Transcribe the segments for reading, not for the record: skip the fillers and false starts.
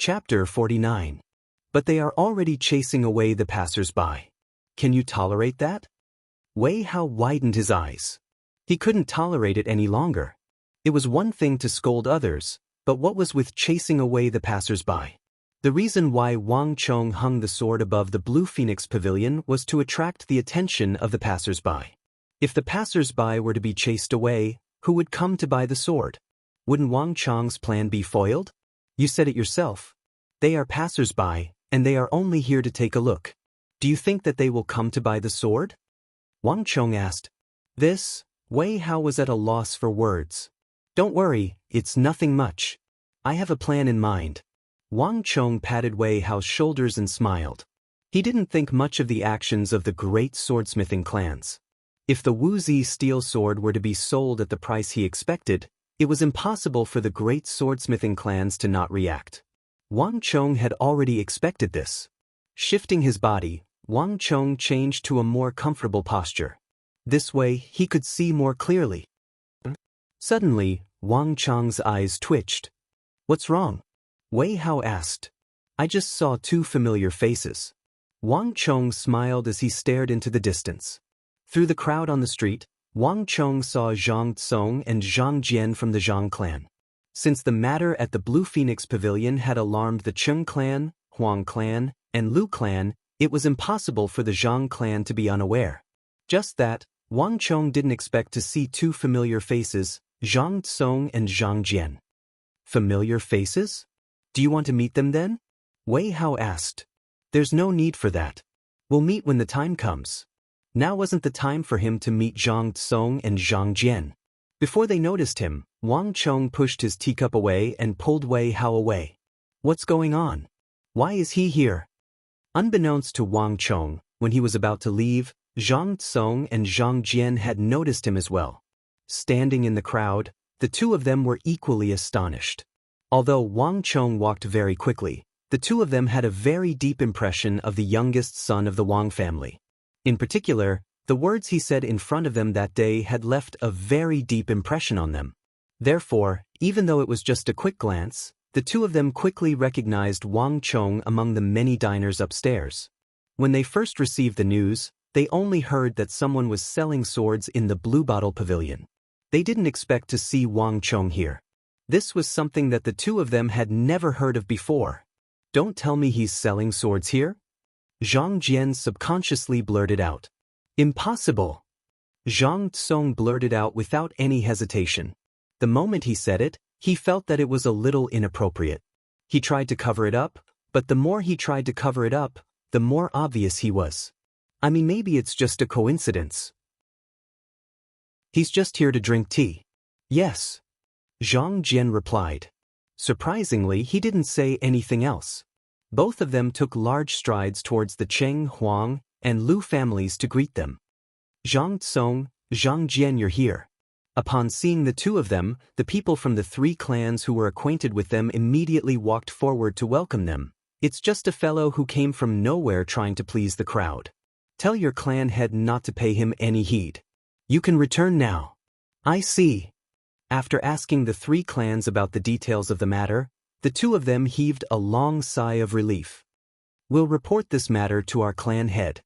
Chapter 49. But they are already chasing away the passers-by. Can you tolerate that? Wei Hao widened his eyes. He couldn't tolerate it any longer. It was one thing to scold others, but what was with chasing away the passers-by? The reason why Wang Chong hung the sword above the Blue Phoenix Pavilion was to attract the attention of the passers-by. If the passers-by were to be chased away, who would come to buy the sword? Wouldn't Wang Chong's plan be foiled? You said it yourself. They are passers-by, and they are only here to take a look. Do you think that they will come to buy the sword? Wang Chong asked. Wei Hao was at a loss for words. Don't worry, it's nothing much. I have a plan in mind. Wang Chong patted Wei Hao's shoulders and smiled. He didn't think much of the actions of the great swordsmithing clans. If the Wuzi steel sword were to be sold at the price he expected, it was impossible for the great swordsmithing clans to not react. Wang Chong had already expected this. Shifting his body, Wang Chong changed to a more comfortable posture. This way, he could see more clearly. Suddenly, Wang Chong's eyes twitched. What's wrong? Wei Hao asked. I just saw two familiar faces. Wang Chong smiled as he stared into the distance. Through the crowd on the street, Wang Chong saw Zhang Tsong and Zhang Jian from the Zhang clan. Since the matter at the Blue Phoenix Pavilion had alarmed the Cheng clan, Huang clan, and Lu clan, it was impossible for the Zhang clan to be unaware. Just that, Wang Chong didn't expect to see two familiar faces, Zhang Tsong and Zhang Jian. Familiar faces? Do you want to meet them then? Wei Hao asked. There's no need for that. We'll meet when the time comes. Now wasn't the time for him to meet Zhang Tsong and Zhang Jian. Before they noticed him, Wang Chong pushed his teacup away and pulled Wei Hao away. What's going on? Why is he here? Unbeknownst to Wang Chong, when he was about to leave, Zhang Tsong and Zhang Jian had noticed him as well. Standing in the crowd, the two of them were equally astonished. Although Wang Chong walked very quickly, the two of them had a very deep impression of the youngest son of the Wang family. In particular, the words he said in front of them that day had left a very deep impression on them. Therefore, even though it was just a quick glance, the two of them quickly recognized Wang Chong among the many diners upstairs. When they first received the news, they only heard that someone was selling swords in the Blue Bottle Pavilion. They didn't expect to see Wang Chong here. This was something that the two of them had never heard of before. Don't tell me he's selling swords here? Zhang Jian subconsciously blurted out. Impossible! Zhang Tsong blurted out without any hesitation. The moment he said it, he felt that it was a little inappropriate. He tried to cover it up, but the more he tried to cover it up, the more obvious he was. I mean, maybe it's just a coincidence. He's just here to drink tea. Yes. Zhang Jian replied. Surprisingly, he didn't say anything else. Both of them took large strides towards the Cheng, Huang, and Lu families to greet them. Zhang Tsong, Zhang Jian, you're here. Upon seeing the two of them, the people from the three clans who were acquainted with them immediately walked forward to welcome them. It's just a fellow who came from nowhere trying to please the crowd. Tell your clan head not to pay him any heed. You can return now. I see. After asking the three clans about the details of the matter, the two of them heaved a long sigh of relief. We'll report this matter to our clan head.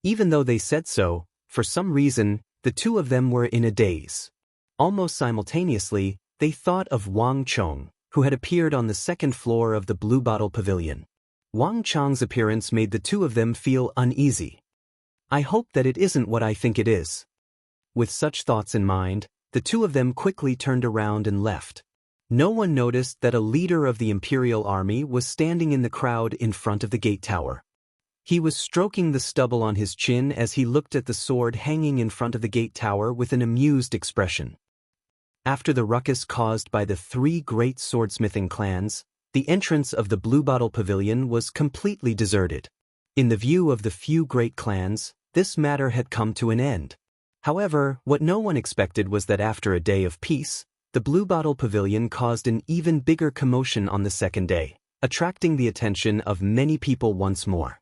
Even though they said so, for some reason, the two of them were in a daze. Almost simultaneously, they thought of Wang Chong, who had appeared on the second floor of the Blue Bottle Pavilion. Wang Chong's appearance made the two of them feel uneasy. I hope that it isn't what I think it is. With such thoughts in mind, the two of them quickly turned around and left. No one noticed that a leader of the Imperial Army was standing in the crowd in front of the gate tower. He was stroking the stubble on his chin as he looked at the sword hanging in front of the gate tower with an amused expression. After the ruckus caused by the three great swordsmithing clans, the entrance of the Blue Bottle Pavilion was completely deserted. In the view of the few great clans, this matter had come to an end. However, what no one expected was that after a day of peace, the Blue Bottle Pavilion caused an even bigger commotion on the second day, attracting the attention of many people once more.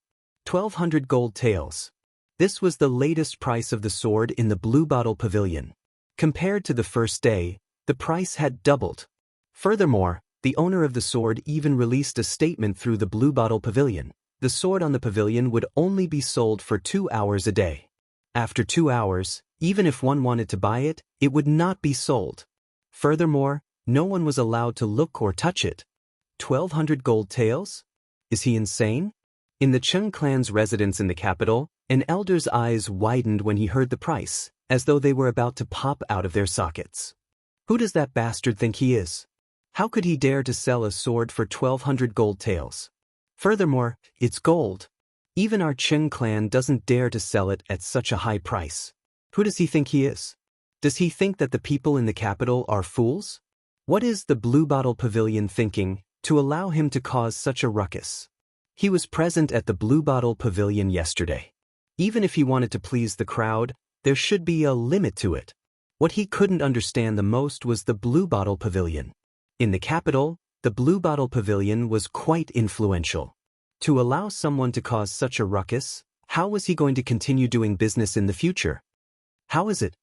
1,200 gold taels. This was the latest price of the sword in the Blue Bottle Pavilion. Compared to the first day, the price had doubled. Furthermore, The owner of the sword even released a statement through the Blue Bottle Pavilion. The sword on the pavilion would only be sold for 2 hours a day. After 2 hours, even if one wanted to buy it, it would not be sold. Furthermore, no one was allowed to look or touch it. 1,200 gold taels? Is he insane? In the Cheng clan's residence in the capital, an elder's eyes widened when he heard the price, as though they were about to pop out of their sockets. Who does that bastard think he is? How could he dare to sell a sword for 1,200 gold taels? Furthermore, it's gold. Even our Cheng clan doesn't dare to sell it at such a high price. Who does he think he is? Does he think that the people in the capital are fools? What is the Blue Bottle Pavilion thinking to allow him to cause such a ruckus? He was present at the Blue Bottle Pavilion yesterday. Even if he wanted to please the crowd, there should be a limit to it. What he couldn't understand the most was the Blue Bottle Pavilion. In the capital, the Blue Bottle Pavilion was quite influential. To allow someone to cause such a ruckus, how was he going to continue doing business in the future? How is it?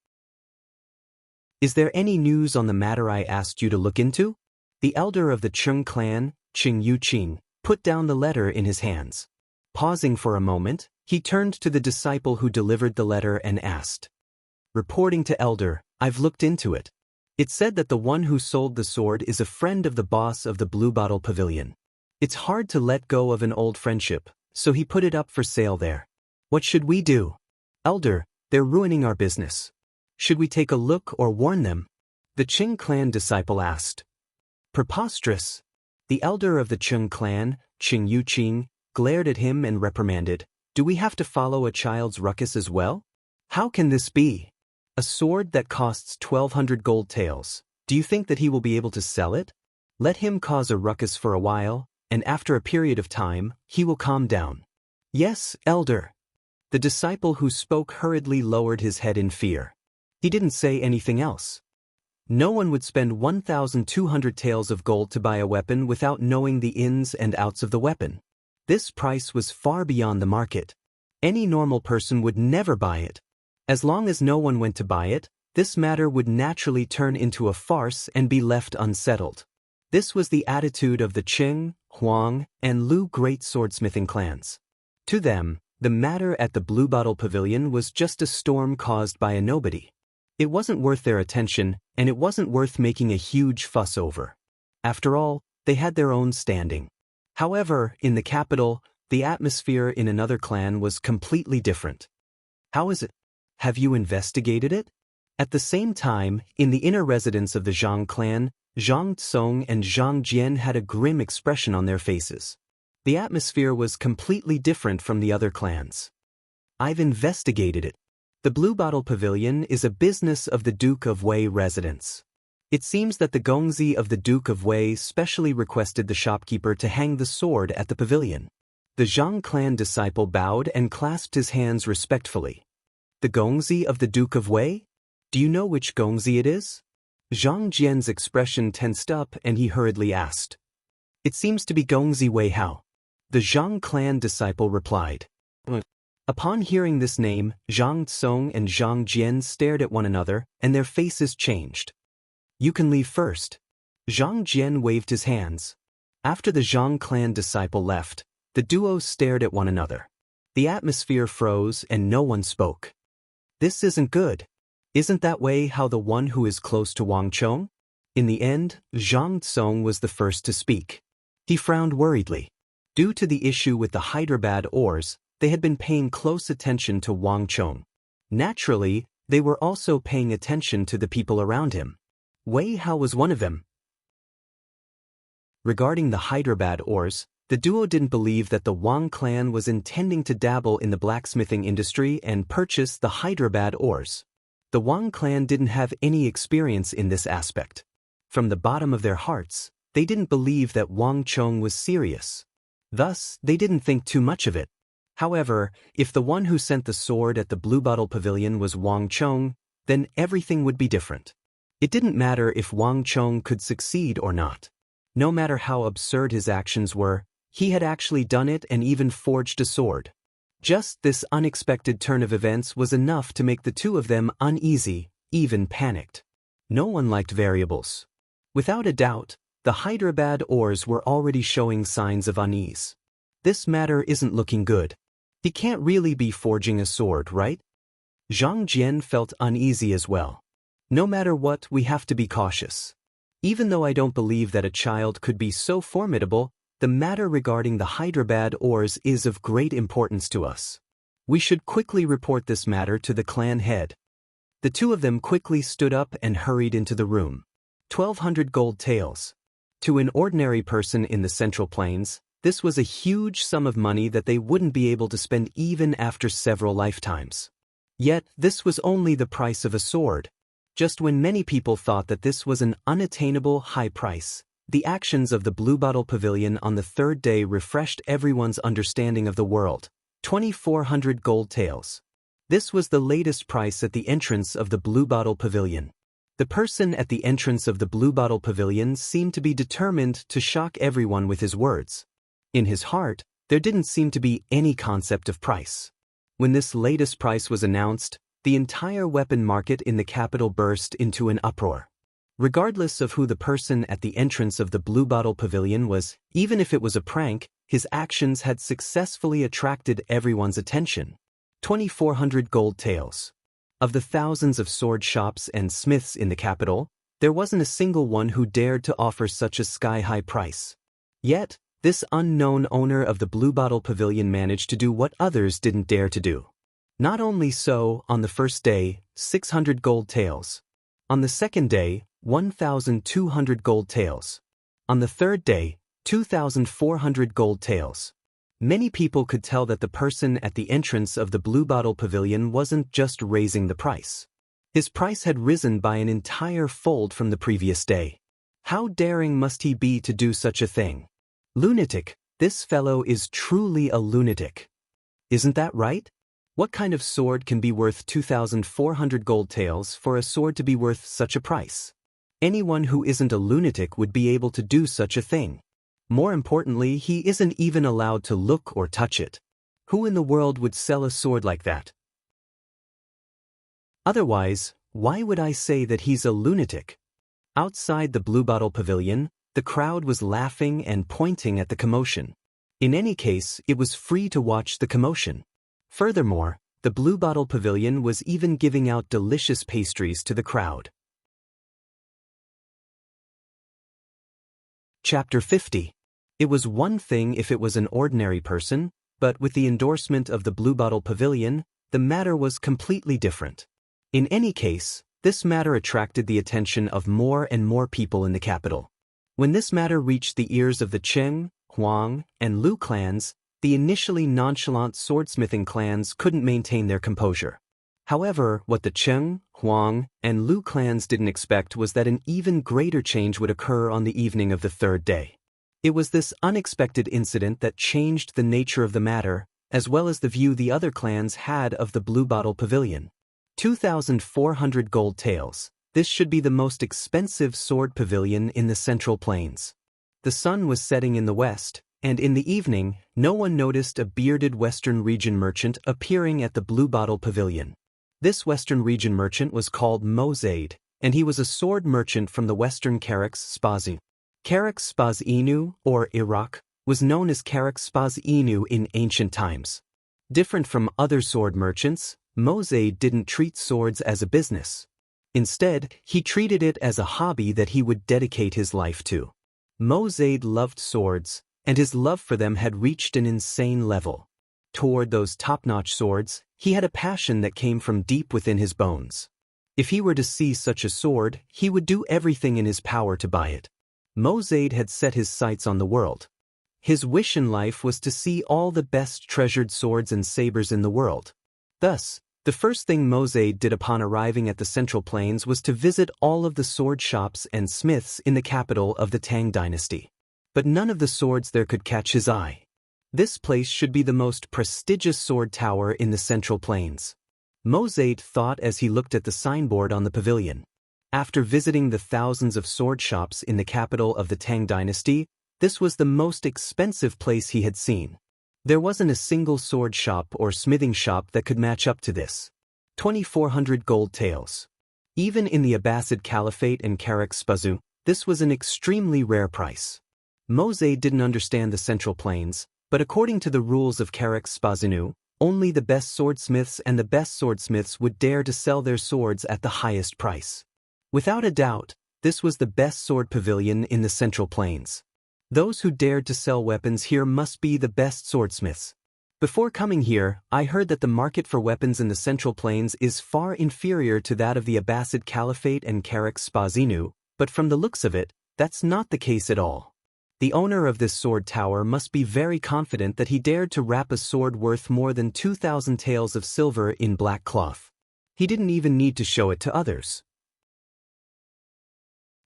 Is there any news on the matter I asked you to look into? The elder of the Cheng clan, Qing Yuqing, put down the letter in his hands. Pausing for a moment, he turned to the disciple who delivered the letter and asked. Reporting to Elder, I've looked into it. It said that the one who sold the sword is a friend of the boss of the Blue Bottle Pavilion. It's hard to let go of an old friendship, so he put it up for sale there. What should we do? Elder, they're ruining our business. Should we take a look or warn them? The Qing clan disciple asked. Preposterous. The elder of the Cheng clan, Qing Yuqing, glared at him and reprimanded. Do we have to follow a child's ruckus as well? How can this be? A sword that costs 1,200 gold taels. Do you think that he will be able to sell it? Let him cause a ruckus for a while, and after a period of time, he will calm down. Yes, elder. The disciple who spoke hurriedly lowered his head in fear. He didn't say anything else. No one would spend 1,200 taels of gold to buy a weapon without knowing the ins and outs of the weapon. This price was far beyond the market. Any normal person would never buy it. As long as no one went to buy it, this matter would naturally turn into a farce and be left unsettled. This was the attitude of the Qing, Huang, and Lu great swordsmithing clans. To them, the matter at the Blue Bottle Pavilion was just a storm caused by a nobody. It wasn't worth their attention, and it wasn't worth making a huge fuss over. After all, they had their own standing. However, in the capital, the atmosphere in another clan was completely different. How is it? Have you investigated it? At the same time, in the inner residence of the Zhang clan, Zhang Tsong and Zhang Jian had a grim expression on their faces. The atmosphere was completely different from the other clans. I've investigated it. The Blue Bottle Pavilion is a business of the Duke of Wei residence. It seems that the Gongzi of the Duke of Wei specially requested the shopkeeper to hang the sword at the pavilion. The Zhang clan disciple bowed and clasped his hands respectfully. The Gongzi of the Duke of Wei? Do you know which Gongzi it is? Zhang Jian's expression tensed up and he hurriedly asked. It seems to be Gongzi Wei Hao. The Zhang clan disciple replied. Upon hearing this name, Zhang Tsong and Zhang Jian stared at one another, and their faces changed. You can leave first. Zhang Jian waved his hands. After the Zhang clan disciple left, the duo stared at one another. The atmosphere froze and no one spoke. This isn't good. Isn't that way how the one who is close to Wang Chong? In the end, Zhang Tsong was the first to speak. He frowned worriedly. Due to the issue with the Hyderabad ores, they had been paying close attention to Wang Chong. Naturally, they were also paying attention to the people around him. Wei Hao was one of them. Regarding the Hyderabad ores, the duo didn't believe that the Wang clan was intending to dabble in the blacksmithing industry and purchase the Hyderabad ores. The Wang clan didn't have any experience in this aspect. From the bottom of their hearts, they didn't believe that Wang Chong was serious. Thus, they didn't think too much of it. However, if the one who sent the sword at the Blue Bottle Pavilion was Wang Chong, then everything would be different. It didn't matter if Wang Chong could succeed or not. No matter how absurd his actions were, he had actually done it and even forged a sword. Just this unexpected turn of events was enough to make the two of them uneasy, even panicked. No one liked variables. Without a doubt, The Hyderabad ores were already showing signs of unease. This matter isn't looking good. He can't really be forging a sword, right? Zhang Jian felt uneasy as well. No matter what, we have to be cautious. Even though I don't believe that a child could be so formidable, the matter regarding the Hyderabad ores is of great importance to us. We should quickly report this matter to the clan head. The two of them quickly stood up and hurried into the room. 1,200 gold taels. To an ordinary person in the Central Plains, this was a huge sum of money that they wouldn't be able to spend even after several lifetimes. Yet, this was only the price of a sword. Just when many people thought that this was an unattainable high price, the actions of the Bluebottle Pavilion on the third day refreshed everyone's understanding of the world. 2,400 gold taels. This was the latest price at the entrance of the Bluebottle Pavilion. The person at the entrance of the Bluebottle Pavilion seemed to be determined to shock everyone with his words. In his heart, there didn't seem to be any concept of price. When this latest price was announced, the entire weapon market in the capital burst into an uproar. Regardless of who the person at the entrance of the Bluebottle Pavilion was, even if it was a prank, his actions had successfully attracted everyone's attention. 2,400 gold taels. Of the thousands of sword shops and smiths in the capital, there wasn't a single one who dared to offer such a sky-high price. Yet, this unknown owner of the Bluebottle Pavilion managed to do what others didn't dare to do. Not only so, on the first day, 600 gold taels. On the second day, 1,200 gold taels. On the third day, 2,400 gold taels. Many people could tell that the person at the entrance of the Bluebottle Pavilion wasn't just raising the price. His price had risen by an entire fold from the previous day. How daring must he be to do such a thing? Lunatic, this fellow is truly a lunatic. Isn't that right? What kind of sword can be worth 2,400 gold taels for a sword to be worth such a price? Anyone who isn't a lunatic would be able to do such a thing. More importantly, he isn't even allowed to look or touch it. Who in the world would sell a sword like that? Otherwise, why would I say that he's a lunatic? Outside the Bluebottle Pavilion, the crowd was laughing and pointing at the commotion. In any case, it was free to watch the commotion. Furthermore, the Bluebottle Pavilion was even giving out delicious pastries to the crowd. Chapter 50. It was one thing if it was an ordinary person, but with the endorsement of the Bluebottle Pavilion, the matter was completely different. In any case, this matter attracted the attention of more and more people in the capital. When this matter reached the ears of the Cheng, Huang, and Lu clans, the initially nonchalant swordsmithing clans couldn't maintain their composure. However, what the Cheng, Huang, and Lu clans didn't expect was that an even greater change would occur on the evening of the third day. It was this unexpected incident that changed the nature of the matter, as well as the view the other clans had of the Bluebottle Pavilion. 2,400 gold taels. This should be the most expensive sword pavilion in the Central Plains. The sun was setting in the west, and in the evening, no one noticed a bearded Western region merchant appearing at the Bluebottle Pavilion. This Western region merchant was called Mozaid, and he was a sword merchant from the Western Karax Spazu. Karax Spazinu, or Iraq, was known as Karax Spazinu in ancient times. Different from other sword merchants, Mozaid didn't treat swords as a business. Instead, he treated it as a hobby that he would dedicate his life to. Mozaid loved swords, and his love for them had reached an insane level. Toward those top-notch swords, he had a passion that came from deep within his bones. If he were to see such a sword, he would do everything in his power to buy it. Mozaid had set his sights on the world. His wish in life was to see all the best treasured swords and sabers in the world. Thus, the first thing Mozaid did upon arriving at the Central Plains was to visit all of the sword shops and smiths in the capital of the Tang dynasty. But none of the swords there could catch his eye. This place should be the most prestigious sword tower in the Central Plains. Mozaid thought as he looked at the signboard on the pavilion. After visiting the thousands of sword shops in the capital of the Tang dynasty, this was the most expensive place he had seen. There wasn't a single sword shop or smithing shop that could match up to this. 2,400 gold taels. Even in the Abbasid Caliphate and Karax Spazu, This was an extremely rare price. Mose didn't understand the Central Plains, but according to the rules of Karex Spazinu, only the best swordsmiths and the best swordsmiths would dare to sell their swords at the highest price. Without a doubt, this was the best sword pavilion in the Central Plains. Those who dared to sell weapons here must be the best swordsmiths. Before coming here, I heard that the market for weapons in the Central Plains is far inferior to that of the Abbasid Caliphate and Karex Spazinu, but from the looks of it, that's not the case at all. The owner of this sword tower must be very confident that he dared to wrap a sword worth more than 2,000 taels of silver in black cloth. He didn't even need to show it to others.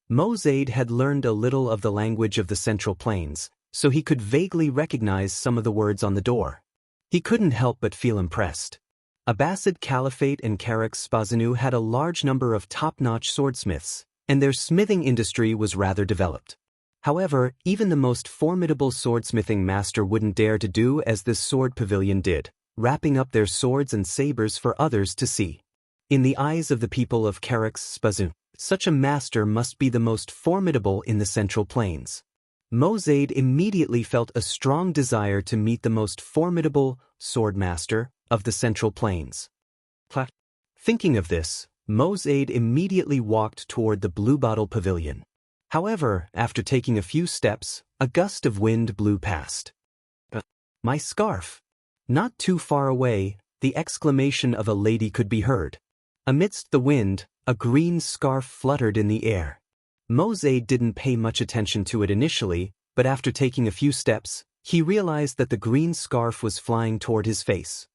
Mosade had learned a little of the language of the Central Plains, so he could vaguely recognize some of the words on the door. He couldn't help but feel impressed. Abbasid Caliphate and Karex Spazinu had a large number of top-notch swordsmiths, and their smithing industry was rather developed. However, even the most formidable swordsmithing master wouldn't dare to do as this sword pavilion did, wrapping up their swords and sabers for others to see. In the eyes of the people of Karex Spazinu, such a master must be the most formidable in the Central Plains. Mosade immediately felt a strong desire to meet the most formidable swordmaster of the Central Plains. Thinking of this, Mosade immediately walked toward the Blue Bottle Pavilion. However, after taking a few steps, a gust of wind blew past. My scarf! Not too far away, the exclamation of a lady could be heard. Amidst the wind, a green scarf fluttered in the air. Mosade didn't pay much attention to it initially, but after taking a few steps, he realized that the green scarf was flying toward his face.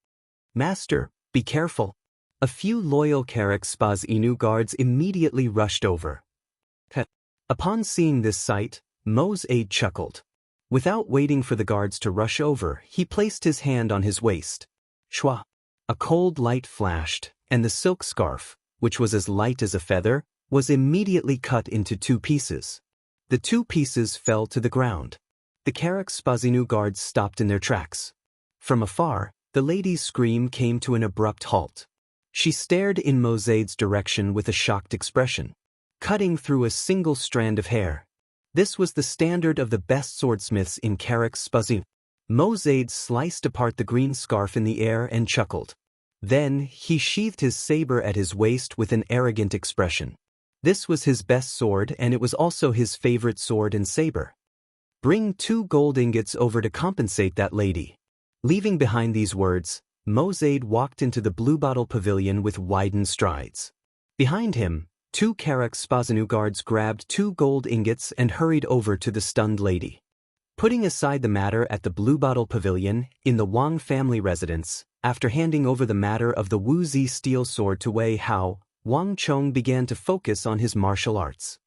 Master, be careful. A few loyal Karex Spazinu guards immediately rushed over. Upon seeing this sight, Mosade chuckled. Without waiting for the guards to rush over, he placed his hand on his waist. Shwa! A cold light flashed, and the silk scarf, which was as light as a feather, was immediately cut into 2 pieces. The 2 pieces fell to the ground. The Karex Spazinu guards stopped in their tracks. From afar, the lady's scream came to an abrupt halt. She stared in Mosade's direction with a shocked expression, cutting through a single strand of hair. This was the standard of the best swordsmiths in Karex Spazinu. Mosade sliced apart the green scarf in the air and chuckled. Then, he sheathed his saber at his waist with an arrogant expression. This was his best sword, and it was also his favorite sword and saber. Bring 2 gold ingots over to compensate that lady. Leaving behind these words, Mosade walked into the Blue Bottle Pavilion with widened strides. Behind him, 2 Karex Spazinu guards grabbed 2 gold ingots and hurried over to the stunned lady. Putting aside the matter at the Blue Bottle Pavilion, in the Wang family residence, after handing over the matter of the Wu Zi steel sword to Wei Hao, Wang Chong began to focus on his martial arts.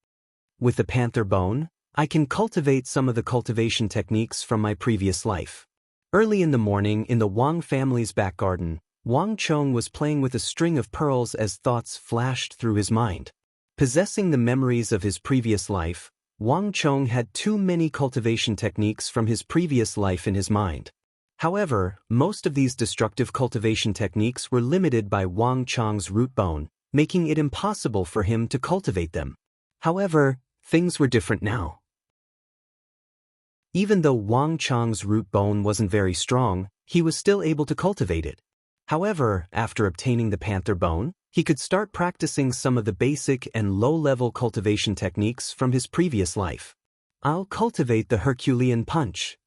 With the panther bone, I can cultivate some of the cultivation techniques from my previous life. Early in the morning in the Wang family's back garden, Wang Chong was playing with a string of pearls as thoughts flashed through his mind. Possessing the memories of his previous life, Wang Chong had too many cultivation techniques from his previous life in his mind. However, most of these destructive cultivation techniques were limited by Wang Chong's root bone, making it impossible for him to cultivate them. However, things were different now. Even though Wang Chong's root bone wasn't very strong, he was still able to cultivate it. However, after obtaining the panther bone, he could start practicing some of the basic and low-level cultivation techniques from his previous life. I'll cultivate the Herculean punch.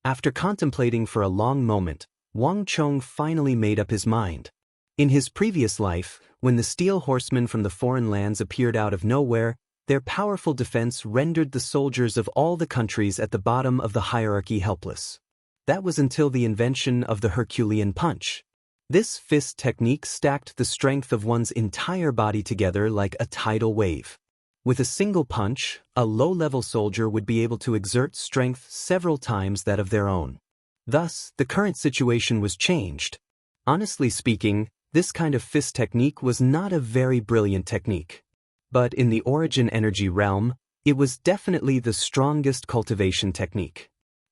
After contemplating for a long moment, Wang Chong finally made up his mind. In his previous life, when the steel horsemen from the foreign lands appeared out of nowhere, their powerful defense rendered the soldiers of all the countries at the bottom of the hierarchy helpless. That was until the invention of the Herculean punch. This fist technique stacked the strength of one's entire body together like a tidal wave. With a single punch, a low-level soldier would be able to exert strength several times that of their own. Thus, the current situation was changed. Honestly speaking, this kind of fist technique was not a very brilliant technique. But in the origin energy realm, it was definitely the strongest cultivation technique.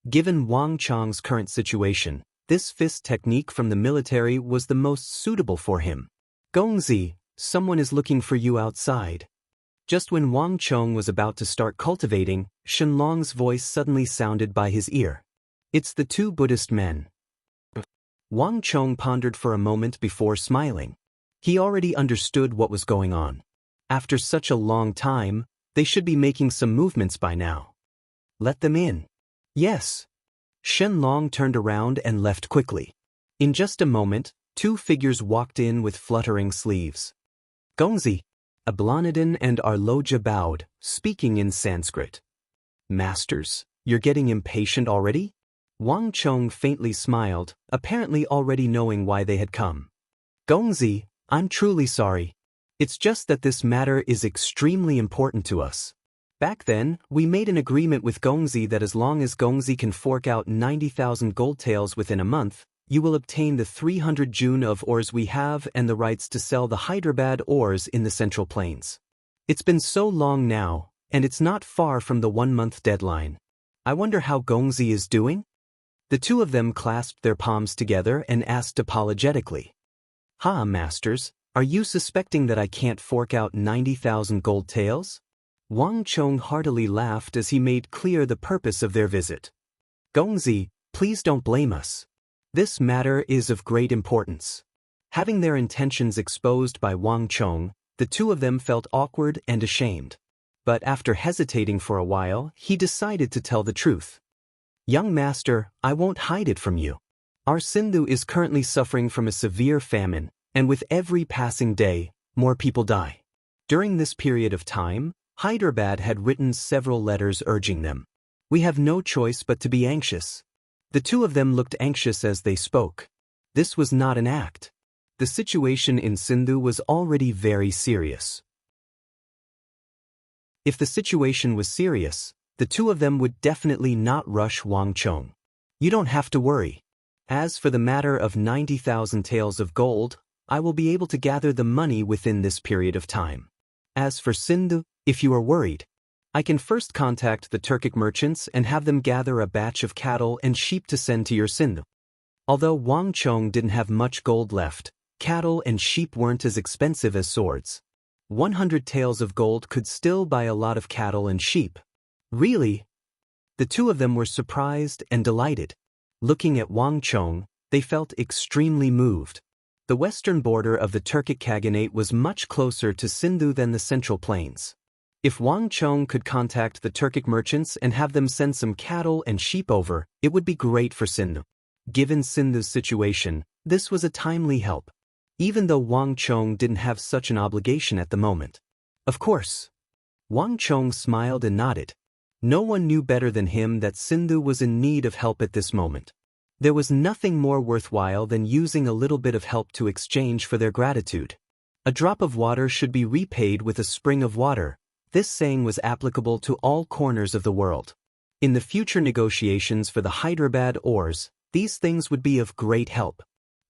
Given Wang Chong's current situation, this fist technique from the military was the most suitable for him. Gongzi, someone is looking for you outside. Just when Wang Chong was about to start cultivating, Shenlong's voice suddenly sounded by his ear. It's the two Buddhist men. Wang Chong pondered for a moment before smiling. He already understood what was going on. After such a long time, they should be making some movements by now. Let them in. Yes. Shenlong turned around and left quickly. In just a moment, two figures walked in with fluttering sleeves. Gongzi, Ablanadin and Arloja bowed, speaking in Sanskrit. Masters, you're getting impatient already? Wang Chong faintly smiled, apparently already knowing why they had come. Gongzi, I'm truly sorry. It's just that this matter is extremely important to us. Back then, we made an agreement with Gongzi that as long as Gongzi can fork out 90,000 gold taels within a month, you will obtain the 300 june of ores we have and the rights to sell the Hyderabad ores in the Central Plains. It's been so long now, and it's not far from the 1-month deadline. I wonder how Gongzi is doing? The two of them clasped their palms together and asked apologetically. Ha, masters, are you suspecting that I can't fork out 90,000 gold taels? Wang Chong heartily laughed as he made clear the purpose of their visit. Gongzi, please don't blame us. This matter is of great importance. Having their intentions exposed by Wang Chong, the two of them felt awkward and ashamed. But after hesitating for a while, he decided to tell the truth. Young master, I won't hide it from you. Our Sindhu is currently suffering from a severe famine, and with every passing day, more people die. During this period of time, Hyderabad had written several letters urging them. We have no choice but to be anxious. The two of them looked anxious as they spoke. This was not an act. The situation in Sindhu was already very serious. If the situation was serious, the two of them would definitely not rush Wang Chong. You don't have to worry. As for the matter of 90,000 taels of gold, I will be able to gather the money within this period of time. As for Sindhu, if you are worried, I can first contact the Turkic merchants and have them gather a batch of cattle and sheep to send to your Sindhu. Although Wang Chong didn't have much gold left, cattle and sheep weren't as expensive as swords. 100 taels of gold could still buy a lot of cattle and sheep. Really? The two of them were surprised and delighted. Looking at Wang Chong, they felt extremely moved. The western border of the Turkic Khaganate was much closer to Sindhu than the Central Plains. If Wang Chong could contact the Turkic merchants and have them send some cattle and sheep over, it would be great for Sindhu. Given Sindhu's situation, this was a timely help, even though Wang Chong didn't have such an obligation at the moment. Of course. Wang Chong smiled and nodded. No one knew better than him that Sindhu was in need of help at this moment. There was nothing more worthwhile than using a little bit of help to exchange for their gratitude. A drop of water should be repaid with a spring of water. This saying was applicable to all corners of the world. In the future negotiations for the Hyderabad ores, these things would be of great help.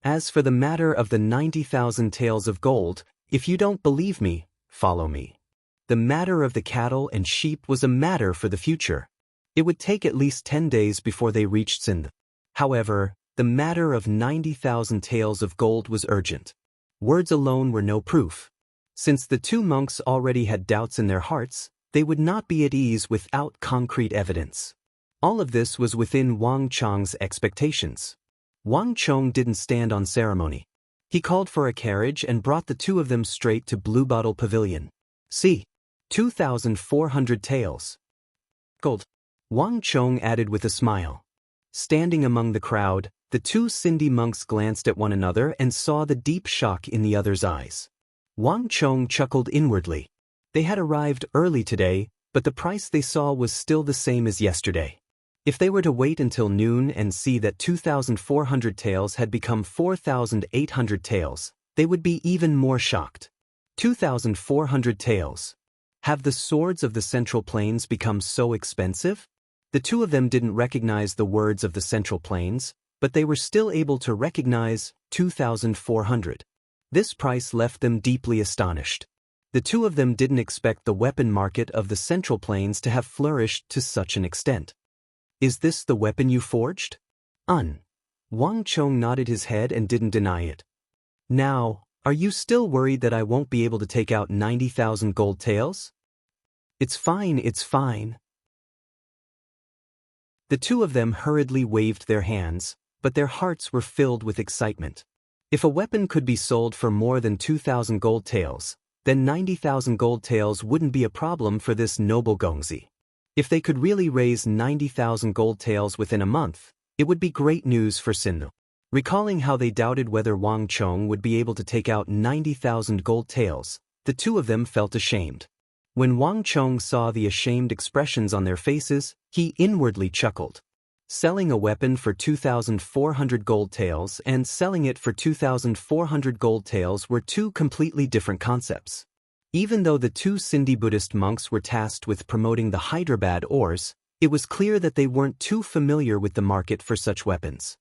As for the matter of the 90,000 taels of gold, if you don't believe me, follow me. The matter of the cattle and sheep was a matter for the future. It would take at least 10 days before they reached Sindh. However, the matter of 90,000 taels of gold was urgent. Words alone were no proof. Since the two monks already had doubts in their hearts, they would not be at ease without concrete evidence. All of this was within Wang Chong's expectations. Wang Chong didn't stand on ceremony. He called for a carriage and brought the two of them straight to Blue Bottle Pavilion. See, 2,400 taels. Gold. Wang Chong added with a smile. Standing among the crowd, the two Sindhi monks glanced at one another and saw the deep shock in the other's eyes. Wang Chong chuckled inwardly. They had arrived early today, but the price they saw was still the same as yesterday. If they were to wait until noon and see that 2,400 taels had become 4,800 taels, they would be even more shocked. 2,400 taels. Have the swords of the Central Plains become so expensive? The two of them didn't recognize the words of the Central Plains, but they were still able to recognize 2,400. This price left them deeply astonished. The two of them didn't expect the weapon market of the Central Plains to have flourished to such an extent. Is this the weapon you forged? Wang Chong nodded his head and didn't deny it. Now, are you still worried that I won't be able to take out 90,000 gold taels? It's fine, it's fine. The two of them hurriedly waved their hands, but their hearts were filled with excitement. If a weapon could be sold for more than 2,000 gold taels, then 90,000 gold taels wouldn't be a problem for this noble Gongzi. If they could really raise 90,000 gold taels within a month, it would be great news for Sinnu. Recalling how they doubted whether Wang Chong would be able to take out 90,000 gold taels, the two of them felt ashamed. When Wang Chong saw the ashamed expressions on their faces, he inwardly chuckled. Selling a weapon for 2,400 gold taels and selling it for 2,400 gold taels were two completely different concepts. Even though the two Sindhi Buddhist monks were tasked with promoting the Hyderabad ores, it was clear that they weren't too familiar with the market for such weapons.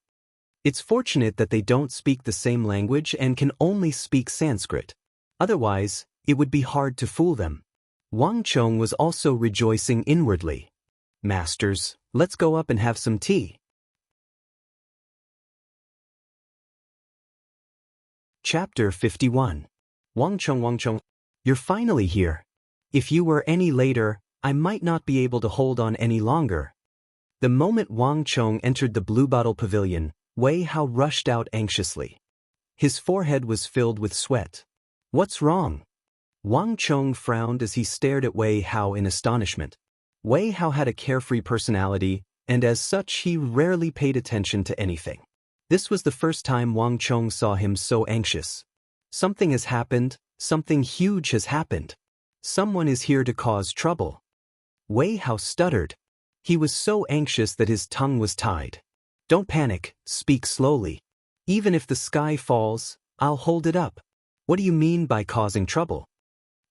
It's fortunate that they don't speak the same language and can only speak Sanskrit. Otherwise, it would be hard to fool them. Wang Chong was also rejoicing inwardly. Masters, let's go up and have some tea. Chapter 51. Wang Chong, you're finally here. If you were any later, I might not be able to hold on any longer. The moment Wang Chong entered the Blue Bottle Pavilion, Wei Hao rushed out anxiously. His forehead was filled with sweat. What's wrong? Wang Chong frowned as he stared at Wei Hao in astonishment. Wei Hao had a carefree personality, and as such he rarely paid attention to anything. This was the first time Wang Chong saw him so anxious. Something has happened, something huge has happened. Someone is here to cause trouble. Wei Hao stuttered. He was so anxious that his tongue was tied. Don't panic, speak slowly. Even if the sky falls, I'll hold it up. What do you mean by causing trouble?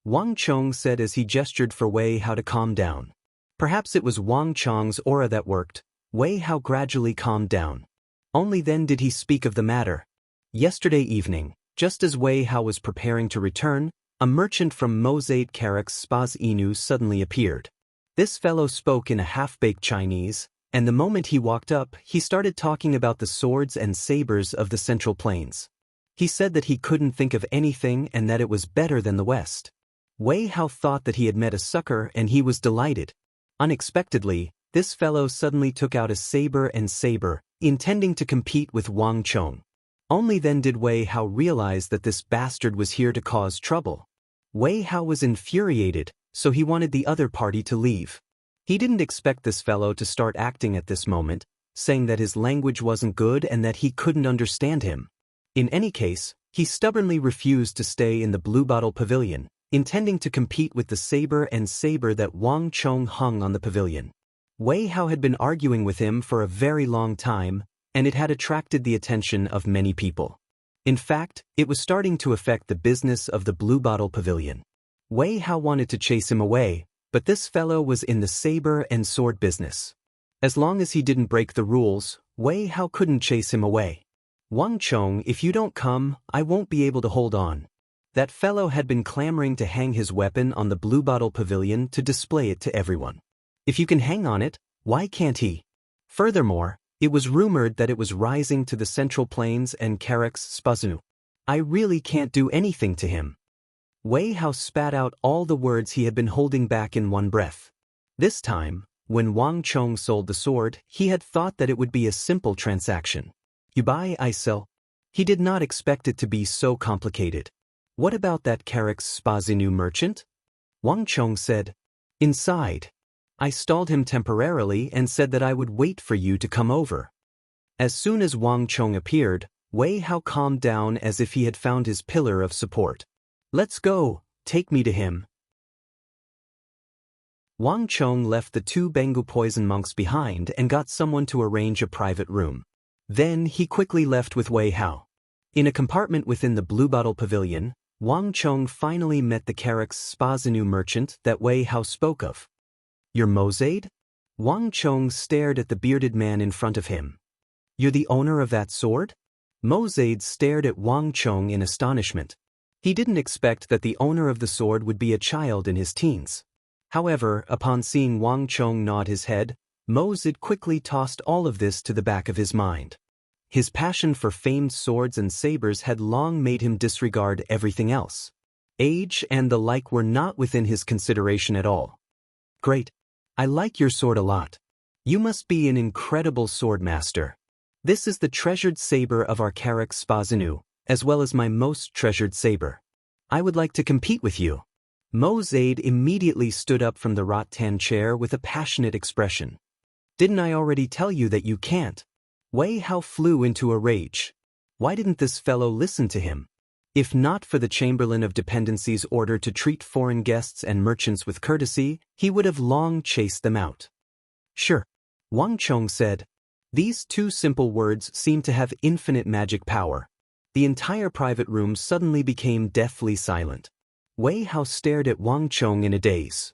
Wang Chong said as he gestured for Wei Hao to calm down. Perhaps it was Wang Chong's aura that worked. Wei Hao gradually calmed down. Only then did he speak of the matter. Yesterday evening, just as Wei Hao was preparing to return, a merchant from Mosade Karak's Spas Inu suddenly appeared. This fellow spoke in a half-baked Chinese, and the moment he walked up, he started talking about the swords and sabers of the Central Plains. He said that he couldn't think of anything and that it was better than the West. Wei Hao thought that he had met a sucker and he was delighted. Unexpectedly, this fellow suddenly took out a saber, intending to compete with Wang Chong. Only then did Wei Hao realize that this bastard was here to cause trouble. Wei Hao was infuriated, so he wanted the other party to leave. He didn't expect this fellow to start acting at this moment, saying that his language wasn't good and that he couldn't understand him. In any case, he stubbornly refused to stay in the Blue Bottle Pavilion, intending to compete with the saber that Wang Chong hung on the pavilion. Wei Hao had been arguing with him for a very long time, and it had attracted the attention of many people. In fact, it was starting to affect the business of the Blue Bottle Pavilion. Wei Hao wanted to chase him away, but this fellow was in the saber and sword business. As long as he didn't break the rules, Wei Hao couldn't chase him away. Wang Chong, if you don't come, I won't be able to hold on. That fellow had been clamoring to hang his weapon on the Blue Bottle Pavilion to display it to everyone. If you can hang on it, why can't he? Furthermore, it was rumored that it was rising to the Central Plains and Karak's Spazunu. I really can't do anything to him. Wei Hao spat out all the words he had been holding back in one breath. This time, when Wang Chong sold the sword, he had thought that it would be a simple transaction. You buy, I sell. He did not expect it to be so complicated. What about that Karak's Spazinu merchant? Wang Chong said. Inside. I stalled him temporarily and said that I would wait for you to come over. As soon as Wang Chong appeared, Wei Hao calmed down as if he had found his pillar of support. Let's go, take me to him. Wang Chong left the two Bengu poison monks behind and got someone to arrange a private room. Then he quickly left with Wei Hao. In a compartment within the Blue Bottle Pavilion, Wang Chong finally met the Karak's Spazinu merchant that Wei Hao spoke of. You're Mosade? Wang Chong stared at the bearded man in front of him. You're the owner of that sword? Mosade stared at Wang Chong in astonishment. He didn't expect that the owner of the sword would be a child in his teens. However, upon seeing Wang Chong nod his head, Mosade quickly tossed all of this to the back of his mind. His passion for famed swords and sabers had long made him disregard everything else. Age and the like were not within his consideration at all. Great. I like your sword a lot. You must be an incredible sword master. This is the treasured saber of our Carex Spazinu, as well as my most treasured saber. I would like to compete with you. Mo Zaid immediately stood up from the rattan chair with a passionate expression. Didn't I already tell you that you can't? Wei Hao flew into a rage. Why didn't this fellow listen to him? If not for the Chamberlain of Dependency's order to treat foreign guests and merchants with courtesy, he would have long chased them out. Sure, Wang Chong said. These two simple words seemed to have infinite magic power. The entire private room suddenly became deathly silent. Wei Hao stared at Wang Chong in a daze.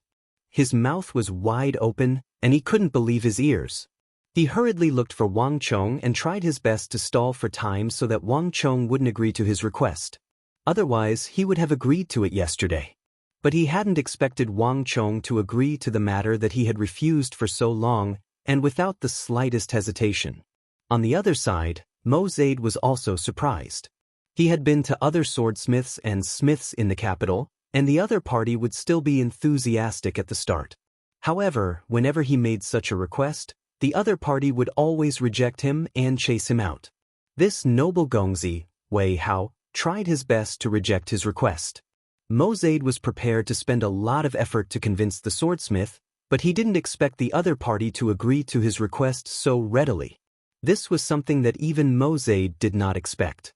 His mouth was wide open, and he couldn't believe his ears. He hurriedly looked for Wang Chong and tried his best to stall for time so that Wang Chong wouldn't agree to his request. Otherwise, he would have agreed to it yesterday. But he hadn't expected Wang Chong to agree to the matter that he had refused for so long, and without the slightest hesitation. On the other side, Mo Zaid was also surprised. He had been to other swordsmiths and smiths in the capital, and the other party would still be enthusiastic at the start. However, whenever he made such a request, the other party would always reject him and chase him out. This noble Gongzi, Wei Hao, tried his best to reject his request. Mo Zaid was prepared to spend a lot of effort to convince the swordsmith, but he didn't expect the other party to agree to his request so readily. This was something that even Mo Zaid did not expect.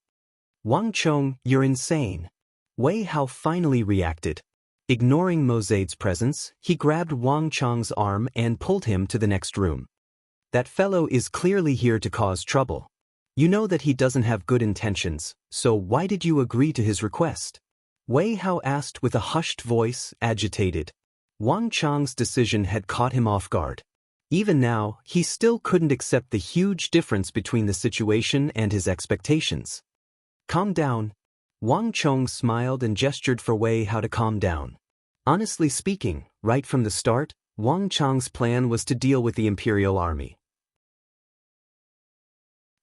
Wang Chong, you're insane. Wei Hao finally reacted. Ignoring Mo Zaid's presence, he grabbed Wang Chong's arm and pulled him to the next room. That fellow is clearly here to cause trouble. You know that he doesn't have good intentions, so why did you agree to his request? Wei Hao asked with a hushed voice, agitated. Wang Chong's decision had caught him off guard. Even now, he still couldn't accept the huge difference between the situation and his expectations. Calm down. Wang Chong smiled and gestured for Wei Hao to calm down. Honestly speaking, right from the start, Wang Chong's plan was to deal with the imperial army.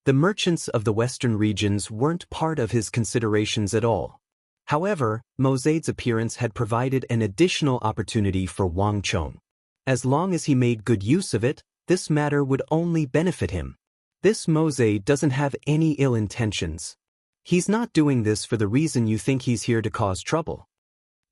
The merchants of the western regions weren't part of his considerations at all. However, Mo Zaid's appearance had provided an additional opportunity for Wang Chong. As long as he made good use of it, this matter would only benefit him. This Mo Zaid doesn't have any ill intentions. He's not doing this for the reason you think he's here to cause trouble.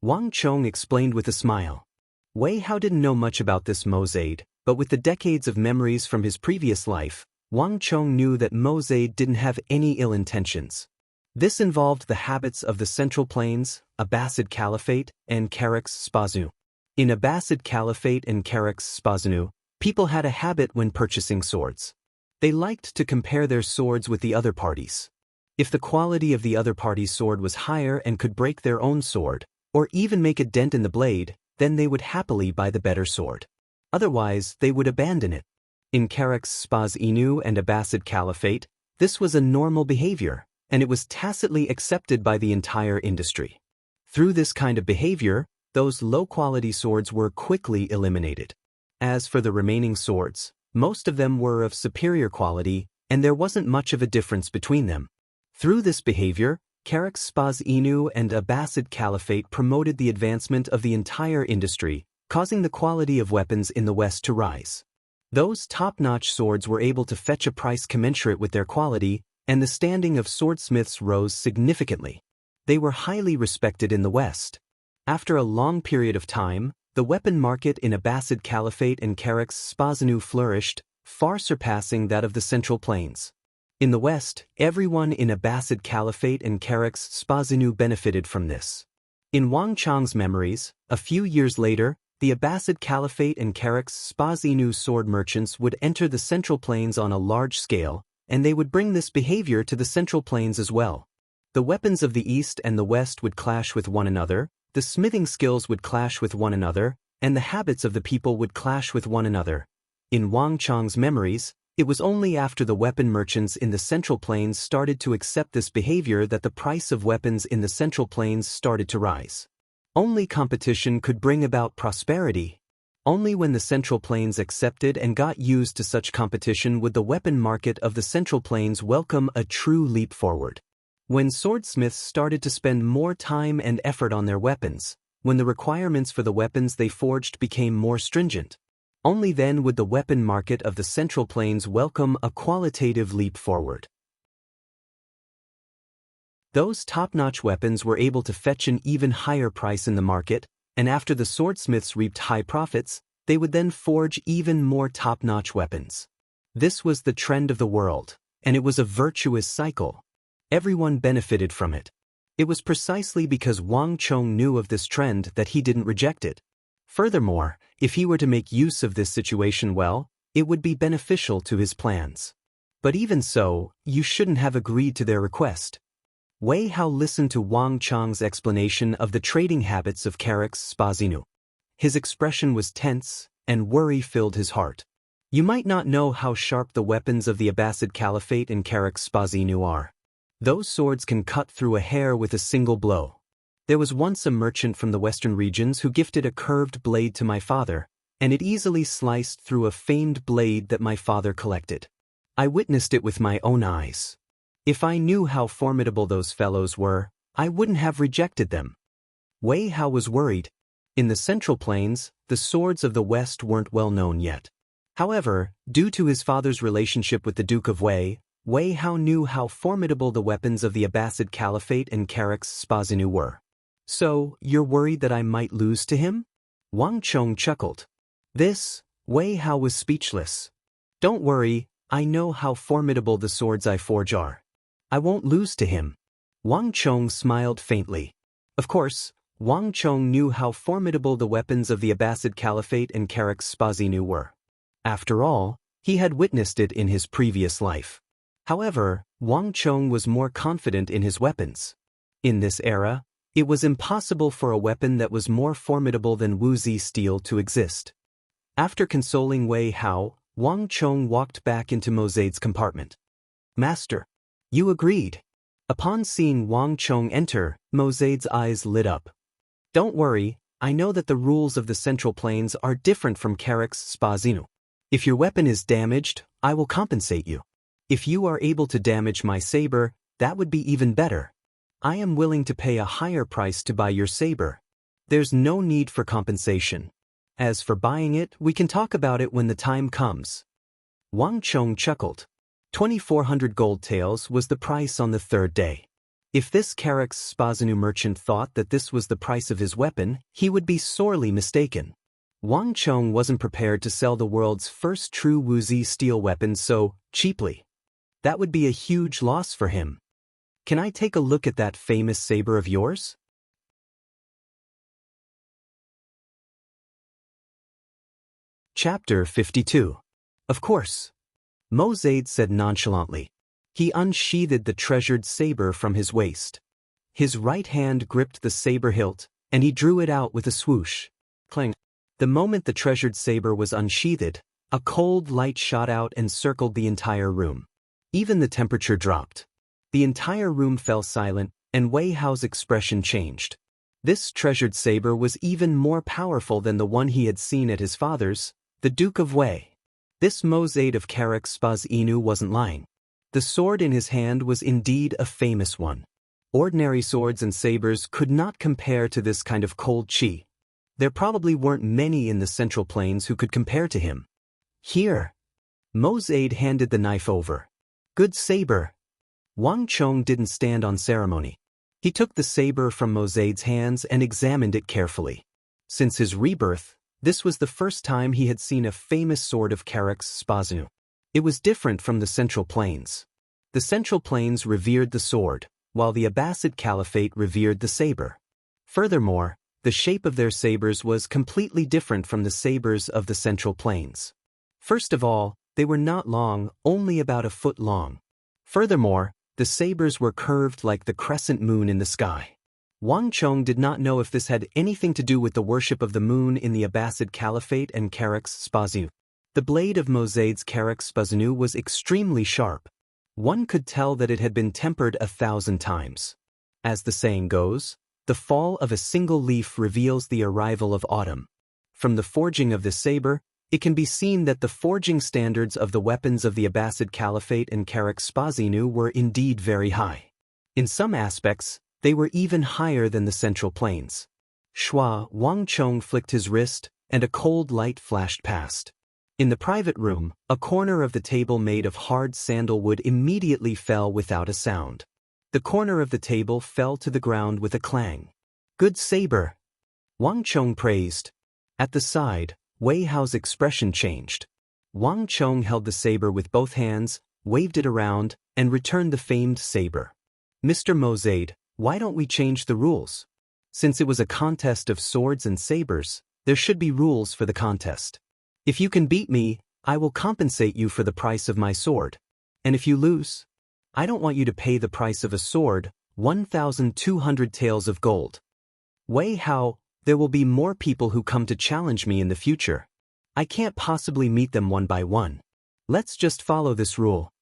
Wang Chong explained with a smile. Wei Hao didn't know much about this Mo Zaid, but with the decades of memories from his previous life, Wang Chong knew that Mo Zaid didn't have any ill intentions. This involved the habits of the Central Plains, Abbasid Caliphate, and Carex Spazinu. In Abbasid Caliphate and Carex Spazinu, people had a habit when purchasing swords. They liked to compare their swords with the other parties. If the quality of the other party's sword was higher and could break their own sword, or even make a dent in the blade, then they would happily buy the better sword. Otherwise, they would abandon it. In Carex Spazinu and Abbasid Caliphate, this was a normal behavior, and it was tacitly accepted by the entire industry. Through this kind of behavior, those low-quality swords were quickly eliminated. As for the remaining swords, most of them were of superior quality, and there wasn't much of a difference between them. Through this behavior, Carex Spazinu and Abbasid Caliphate promoted the advancement of the entire industry, causing the quality of weapons in the West to rise. Those top-notch swords were able to fetch a price commensurate with their quality, and the standing of swordsmiths rose significantly. They were highly respected in the West. After a long period of time, the weapon market in Abbasid Caliphate and Carex Spazinu flourished, far surpassing that of the Central Plains. In the West, everyone in Abbasid Caliphate and Carex Spazinu benefited from this. In Wang Chong's memories, a few years later, the Abbasid Caliphate and Carex Spazinu sword merchants would enter the Central Plains on a large scale, and they would bring this behavior to the Central Plains as well. The weapons of the East and the West would clash with one another, the smithing skills would clash with one another, and the habits of the people would clash with one another. In Wang Chong's memories, it was only after the weapon merchants in the Central Plains started to accept this behavior that the price of weapons in the Central Plains started to rise. Only competition could bring about prosperity. Only when the Central Plains accepted and got used to such competition would the weapon market of the Central Plains welcome a true leap forward. When swordsmiths started to spend more time and effort on their weapons, when the requirements for the weapons they forged became more stringent. Only then would the weapon market of the Central Plains welcome a qualitative leap forward. Those top-notch weapons were able to fetch an even higher price in the market, and after the swordsmiths reaped high profits, they would then forge even more top-notch weapons. This was the trend of the world, and it was a virtuous cycle. Everyone benefited from it. It was precisely because Wang Chong knew of this trend that he didn't reject it. Furthermore, if he were to make use of this situation well, it would be beneficial to his plans. But even so, you shouldn't have agreed to their request. Wei Hao listened to Wang Chong's explanation of the trading habits of Carrick's Spazinu. His expression was tense, and worry filled his heart. You might not know how sharp the weapons of the Abbasid Caliphate and Carrick's Spazinu are. Those swords can cut through a hair with a single blow. There was once a merchant from the western regions who gifted a curved blade to my father, and it easily sliced through a famed blade that my father collected. I witnessed it with my own eyes. If I knew how formidable those fellows were, I wouldn't have rejected them. Wei Hao was worried. In the Central Plains, the swords of the West weren't well known yet. However, due to his father's relationship with the Duke of Wei Hao knew how formidable the weapons of the Abbasid Caliphate and Carrick's Spazinu were. So, you're worried that I might lose to him? Wang Chong chuckled. Wei Hao was speechless. Don't worry, I know how formidable the swords I forge are. I won't lose to him. Wang Chong smiled faintly. Of course, Wang Chong knew how formidable the weapons of the Abbasid Caliphate and Carrick's Spazinu were. After all, he had witnessed it in his previous life. However, Wang Chong was more confident in his weapons. In this era, it was impossible for a weapon that was more formidable than Wuxia steel to exist. After consoling Wei Hao, Wang Chong walked back into Mozade's compartment. Master, you agreed. Upon seeing Wang Chong enter, Mozade's eyes lit up. Don't worry, I know that the rules of the Central Plains are different from Carrick's Spazinu. If your weapon is damaged, I will compensate you. If you are able to damage my saber, that would be even better. I am willing to pay a higher price to buy your saber. There's no need for compensation. As for buying it, we can talk about it when the time comes. Wang Chong chuckled. 2,400 gold taels was the price on the third day. If this Carrick's Spazinu merchant thought that this was the price of his weapon, he would be sorely mistaken. Wang Chong wasn't prepared to sell the world's first true Wuxia steel weapon so cheaply. That would be a huge loss for him. Can I take a look at that famous saber of yours? Chapter 52. Of course. Mozade said nonchalantly. He unsheathed the treasured saber from his waist. His right hand gripped the saber hilt, and he drew it out with a swoosh. Clang. The moment the treasured saber was unsheathed, a cold light shot out and circled the entire room. Even the temperature dropped. The entire room fell silent, and Wei Hao's expression changed. This treasured saber was even more powerful than the one he had seen at his father's, the Duke of Wei. This Mozade of Carrick's Spazinu wasn't lying. The sword in his hand was indeed a famous one. Ordinary swords and sabers could not compare to this kind of cold chi. There probably weren't many in the Central Plains who could compare to him. Here. Mozade handed the knife over. Good saber. Wang Chong didn't stand on ceremony. He took the saber from Mozade's hands and examined it carefully. Since his rebirth, this was the first time he had seen a famous sword of Carrick's Spazinu. It was different from the Central Plains. The Central Plains revered the sword, while the Abbasid Caliphate revered the saber. Furthermore, the shape of their sabers was completely different from the sabers of the Central Plains. First of all, they were not long, only about a foot long. Furthermore, the sabers were curved like the crescent moon in the sky. Wang Chong did not know if this had anything to do with the worship of the moon in the Abbasid Caliphate and Carrick's Spazinu. The blade of Mozade's Carrick's Spazinu was extremely sharp. One could tell that it had been tempered 1,000 times. As the saying goes, the fall of a single leaf reveals the arrival of autumn. From the forging of this saber, it can be seen that the forging standards of the weapons of the Abbasid Caliphate and Carrick's Spazinu were indeed very high. In some aspects, they were even higher than the Central Plains. Shua, Wang Chong flicked his wrist, and a cold light flashed past. In the private room, a corner of the table made of hard sandalwood immediately fell without a sound. The corner of the table fell to the ground with a clang. Good saber! Wang Chong praised. At the side, Wei Hao's expression changed. Wang Chong held the saber with both hands, waved it around, and returned the famed saber. Mr. Mozaid, why don't we change the rules? Since it was a contest of swords and sabers, there should be rules for the contest. If you can beat me, I will compensate you for the price of my sword. And if you lose, I don't want you to pay the price of a sword, 1,200 taels of gold. Wei Hao, there will be more people who come to challenge me in the future. I can't possibly meet them one by one. Let's just follow this rule.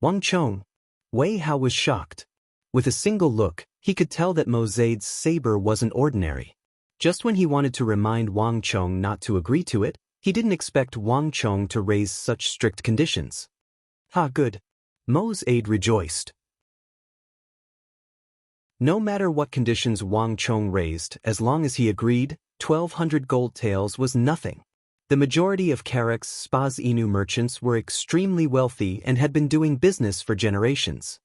Wang Chong. Wei Hao was shocked. With a single look, he could tell that Mozaid's saber wasn't ordinary. Just when he wanted to remind Wang Chong not to agree to it, he didn't expect Wang Chong to raise such strict conditions. Ha, good. Mozaid rejoiced. No matter what conditions Wang Chong raised, as long as he agreed, 1,200 gold taels was nothing. The majority of Karak's Spas Inu merchants were extremely wealthy and had been doing business for generations.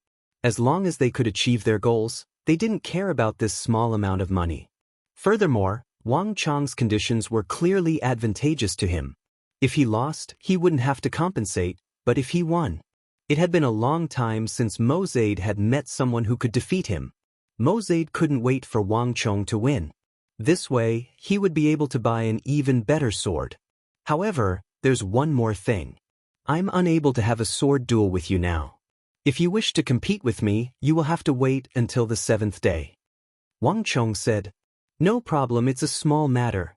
As long as they could achieve their goals, they didn't care about this small amount of money. Furthermore, Wang Chong's conditions were clearly advantageous to him. If he lost, he wouldn't have to compensate, but if he won. It had been a long time since Mozaid had met someone who could defeat him. Mozaid couldn't wait for Wang Chong to win. This way, he would be able to buy an even better sword. However, there's one more thing. I'm unable to have a sword duel with you now. If you wish to compete with me, you will have to wait until the 7th day. Wang Chong said, No problem, it's a small matter.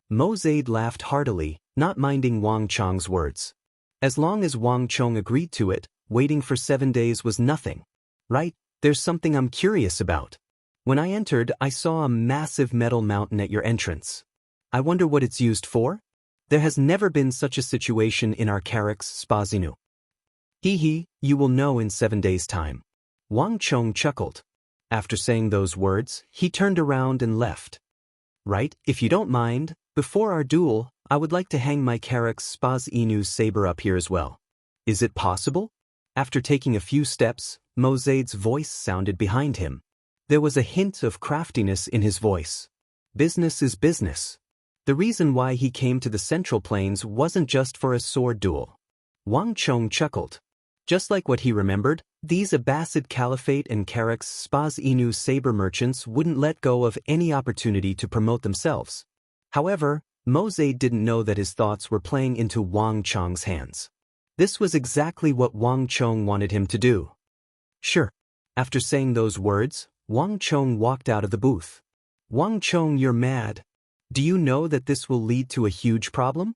Mozaid laughed heartily, not minding Wang Chong's words. As long as Wang Chong agreed to it, waiting for 7 days was nothing. Right, there's something I'm curious about. When I entered, I saw a massive metal mountain at your entrance. I wonder what it's used for? There has never been such a situation in our Karak's Spas Inu. Hee, you will know in 7 days' time. Wang Chong chuckled. After saying those words, he turned around and left. Right, if you don't mind, before our duel, I would like to hang my Karak's Spas Inu saber up here as well. Is it possible? After taking a few steps, Mozaid's voice sounded behind him. There was a hint of craftiness in his voice. Business is business. The reason why he came to the Central Plains wasn't just for a sword duel. Wang Chong chuckled. Just like what he remembered, these Abbasid Caliphate and Karak's Spas Inu saber merchants wouldn't let go of any opportunity to promote themselves. However, Mozaid didn't know that his thoughts were playing into Wang Chong's hands. This was exactly what Wang Chong wanted him to do. Sure. After saying those words, Wang Chong walked out of the booth. Wang Chong, you're mad. Do you know that this will lead to a huge problem?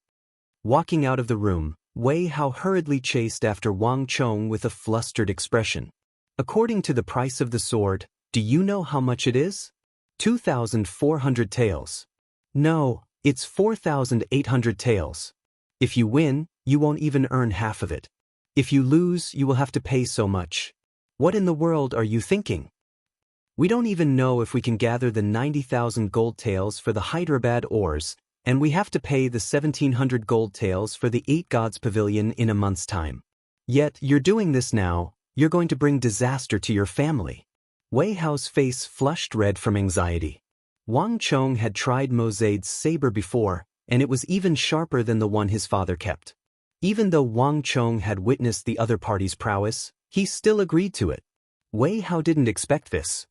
Walking out of the room, Wei Hao hurriedly chased after Wang Chong with a flustered expression. According to the price of the sword, do you know how much it is? 2,400 taels. No, it's 4,800 taels. If you win, you won't even earn half of it. If you lose, you will have to pay so much. What in the world are you thinking? We don't even know if we can gather the 90,000 gold taels for the Hyderabad ores, and we have to pay the 1,700 gold taels for the 8 Gods Pavilion in a month's time. Yet, you're doing this now, you're going to bring disaster to your family. Wei Hao's face flushed red from anxiety. Wang Chong had tried Mozaid's saber before, and it was even sharper than the one his father kept. Even though Wang Chong had witnessed the other party's prowess, he still agreed to it. Wei Hao didn't expect this.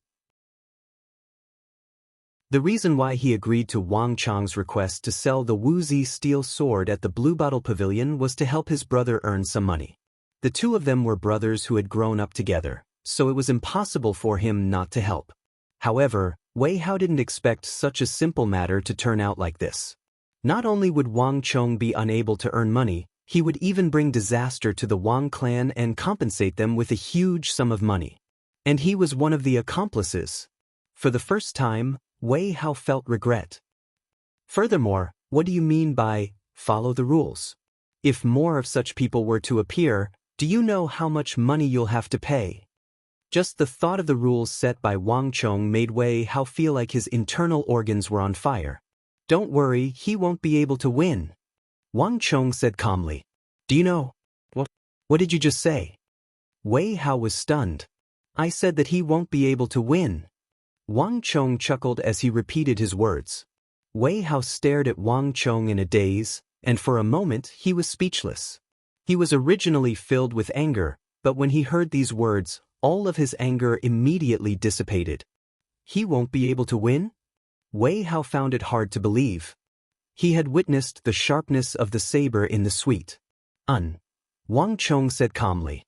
The reason why he agreed to Wang Chong's request to sell the Wuzi steel sword at the Blue Bottle Pavilion was to help his brother earn some money. The two of them were brothers who had grown up together, so it was impossible for him not to help. However, Wei Hao didn't expect such a simple matter to turn out like this. Not only would Wang Chong be unable to earn money, he would even bring disaster to the Wang clan and compensate them with a huge sum of money. And he was one of the accomplices. For the first time, Wei Hao felt regret. Furthermore, what do you mean by, follow the rules? If more of such people were to appear, do you know how much money you'll have to pay? Just the thought of the rules set by Wang Chong made Wei Hao feel like his internal organs were on fire. Don't worry, he won't be able to win. Wang Chong said calmly. Do you know? What did you just say? Wei Hao was stunned. I said that he won't be able to win. Wang Chong chuckled as he repeated his words. Wei Hao stared at Wang Chong in a daze, and for a moment he was speechless. He was originally filled with anger, but when he heard these words, all of his anger immediately dissipated. He won't be able to win? Wei Hao found it hard to believe. He had witnessed the sharpness of the saber in the suite. Wang Chong said calmly.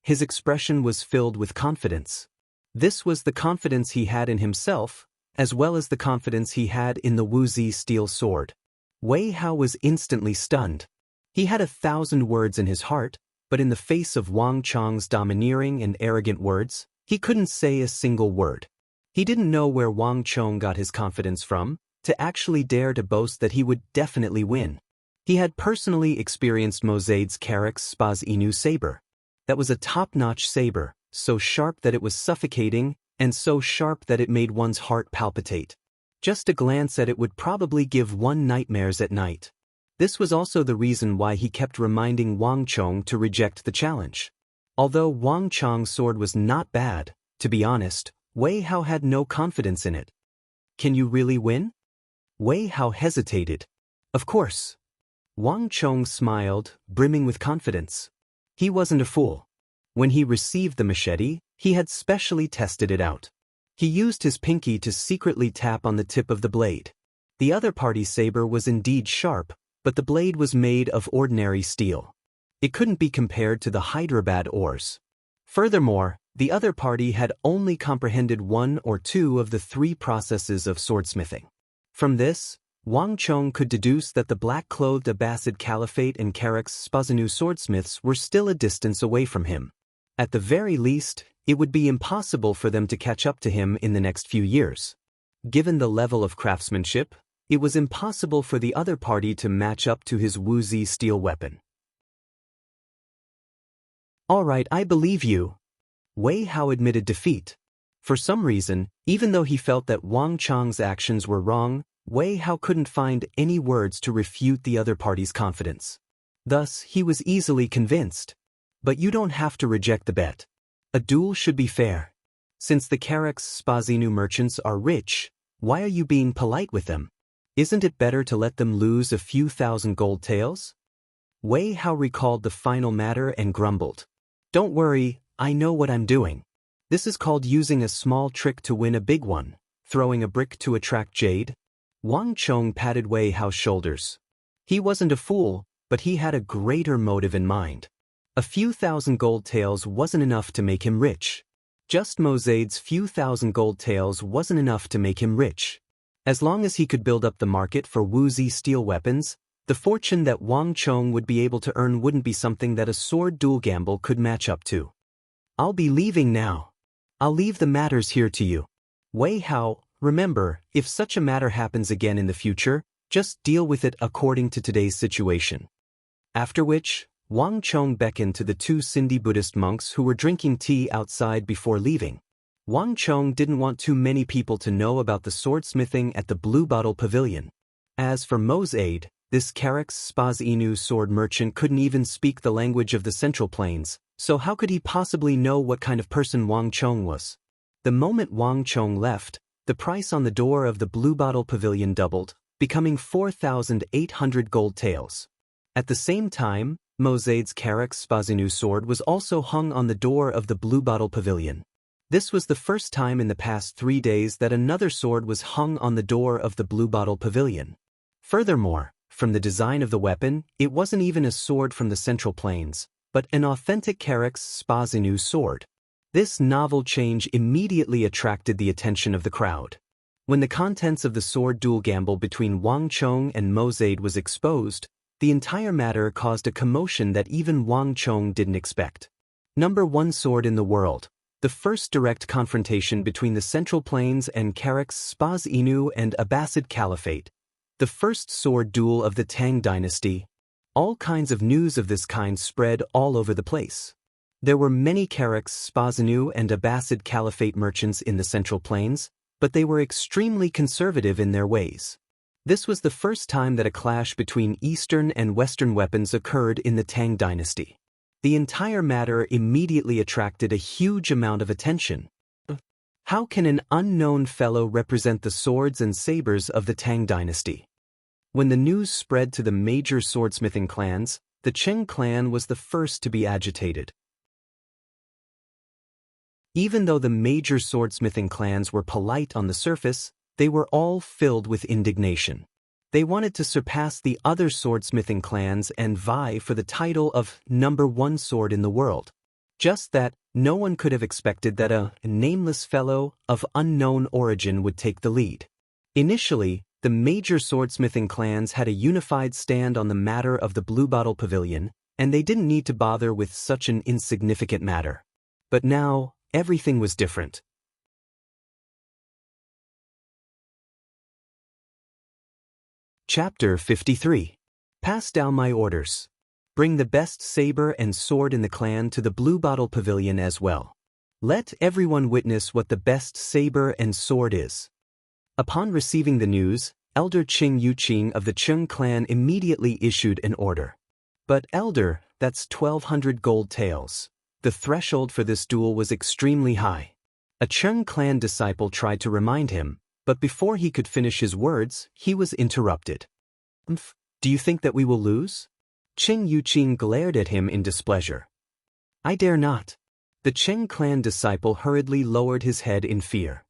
His expression was filled with confidence. This was the confidence he had in himself, as well as the confidence he had in the Wuxia steel sword. Wei Hao was instantly stunned. He had 1,000 words in his heart, but in the face of Wang Chong's domineering and arrogant words, he couldn't say a single word. He didn't know where Wang Chong got his confidence from, to actually dare to boast that he would definitely win. He had personally experienced Mozade's Karak's Spaz Inu saber. That was a top-notch saber, so sharp that it was suffocating, and so sharp that it made one's heart palpitate. Just a glance at it would probably give one nightmares at night. This was also the reason why he kept reminding Wang Chong to reject the challenge. Although Wang Chong's sword was not bad, to be honest, Wei Hao had no confidence in it. Can you really win? Wei Hao hesitated. Of course. Wang Chong smiled, brimming with confidence. He wasn't a fool. When he received the machete, he had specially tested it out. He used his pinky to secretly tap on the tip of the blade. The other party's saber was indeed sharp, but the blade was made of ordinary steel. It couldn't be compared to the Hyderabad ores. Furthermore, the other party had only comprehended 1 or 2 of the 3 processes of swordsmithing. From this, Wang Chong could deduce that the black-clothed Abbasid Caliphate and Karak's Spazanu swordsmiths were still a distance away from him. At the very least, it would be impossible for them to catch up to him in the next few years. Given the level of craftsmanship, it was impossible for the other party to match up to his Wuxia steel weapon. All right, I believe you. Wei Hao admitted defeat. For some reason, even though he felt that Wang Chong's actions were wrong, Wei Hao couldn't find any words to refute the other party's confidence. Thus, he was easily convinced. But you don't have to reject the bet. A duel should be fair. Since the Karak's Spazinu merchants are rich, why are you being polite with them? Isn't it better to let them lose a few thousand gold taels? Wei Hao recalled the final matter and grumbled. Don't worry, I know what I'm doing. This is called using a small trick to win a big one, throwing a brick to attract jade. Wang Chong patted Wei Hao's shoulders. He wasn't a fool, but he had a greater motive in mind. A few thousand gold taels wasn't enough to make him rich. Just Mozade's few thousand gold taels wasn't enough to make him rich. As long as he could build up the market for Wuxia steel weapons, the fortune that Wang Chong would be able to earn wouldn't be something that a sword duel gamble could match up to. I'll be leaving now. I'll leave the matters here to you. Wei Hao, remember, if such a matter happens again in the future, just deal with it according to today's situation. After which, Wang Chong beckoned to the 2 Sindhi Buddhist monks who were drinking tea outside before leaving. Wang Chong didn't want too many people to know about the swordsmithing at the Blue Bottle Pavilion. As for Mozade, this Karak's Spaz Inu sword merchant couldn't even speak the language of the Central Plains, so how could he possibly know what kind of person Wang Chong was? The moment Wang Chong left, the price on the door of the Blue Bottle Pavilion doubled, becoming 4,800 gold taels. At the same time, Mozade's Karak's Spazinu sword was also hung on the door of the Blue Bottle Pavilion. This was the first time in the past 3 days that another sword was hung on the door of the Blue Bottle Pavilion. Furthermore, from the design of the weapon, it wasn't even a sword from the Central Plains, but an authentic Karak's Spazinu sword. This novel change immediately attracted the attention of the crowd. When the contents of the sword duel gamble between Wang Chong and Mozade was exposed, the entire matter caused a commotion that even Wang Chong didn't expect. Number 1 sword in the world. The first direct confrontation between the Central Plains and Karak's Spaz Inu and Abbasid Caliphate. The first sword duel of the Tang dynasty. All kinds of news of this kind spread all over the place. There were many Caracks, Spazanu, and Abbasid Caliphate merchants in the Central Plains, but they were extremely conservative in their ways. This was the first time that a clash between Eastern and Western weapons occurred in the Tang dynasty. The entire matter immediately attracted a huge amount of attention. How can an unknown fellow represent the swords and sabers of the Tang dynasty? When the news spread to the major swordsmithing clans, the Qing clan was the first to be agitated. Even though the major swordsmithing clans were polite on the surface, they were all filled with indignation. They wanted to surpass the other swordsmithing clans and vie for the title of #1 sword in the world. Just that, no one could have expected that a nameless fellow of unknown origin would take the lead. Initially, the major swordsmithing clans had a unified stand on the matter of the Blue Bottle Pavilion, and they didn't need to bother with such an insignificant matter. But now, everything was different. Chapter 53. Pass down my orders. Bring the best saber and sword in the clan to the Blue Bottle Pavilion as well. Let everyone witness what the best saber and sword is. Upon receiving the news, Elder Qing Yuqing of the Qing clan immediately issued an order. But Elder, that's 1,200 gold taels. The threshold for this duel was extremely high. A Qing clan disciple tried to remind him, but before he could finish his words, he was interrupted. Do you think that we will lose? Qing Yuqing glared at him in displeasure. I dare not. The Qing clan disciple hurriedly lowered his head in fear.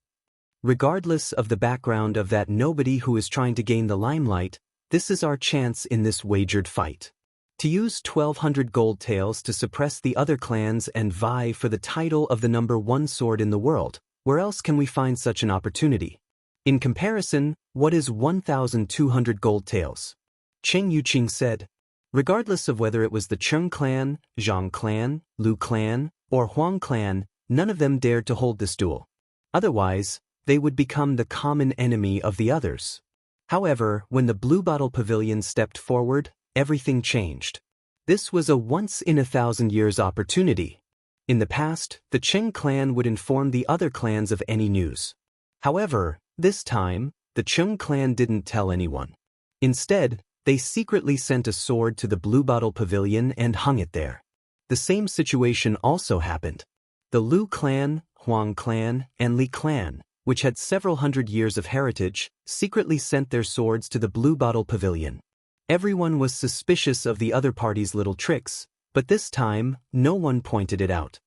Regardless of the background of that nobody who is trying to gain the limelight, this is our chance in this wagered fight. To use 1,200 gold taels to suppress the other clans and vie for the title of the #1 sword in the world, where else can we find such an opportunity? In comparison, what is 1,200 gold taels? Qing Yuqing said. Regardless of whether it was the Qing clan, Zhang clan, Lu clan, or Huang clan, none of them dared to hold this duel. Otherwise, they would become the common enemy of the others. However, when the Blue Bottle Pavilion stepped forward, everything changed. This was a once-in-a-thousand-years opportunity. In the past, the Qing clan would inform the other clans of any news. However, this time, the Qing clan didn't tell anyone. Instead, they secretly sent a sword to the Blue Bottle Pavilion and hung it there. The same situation also happened. The Lu clan, Huang clan, and Li clan, which had several hundred years of heritage, secretly sent their swords to the Blue Bottle Pavilion. Everyone was suspicious of the other party's little tricks, but this time, no one pointed it out.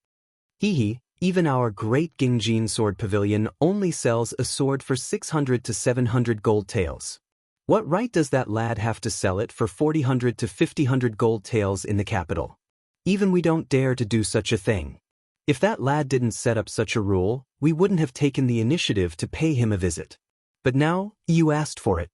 Even our great Gingjin Sword Pavilion only sells a sword for 600 to 700 gold taels. What right does that lad have to sell it for 400 to 500 gold taels in the capital? Even we don't dare to do such a thing. If that lad didn't set up such a rule, we wouldn't have taken the initiative to pay him a visit. But now, you asked for it.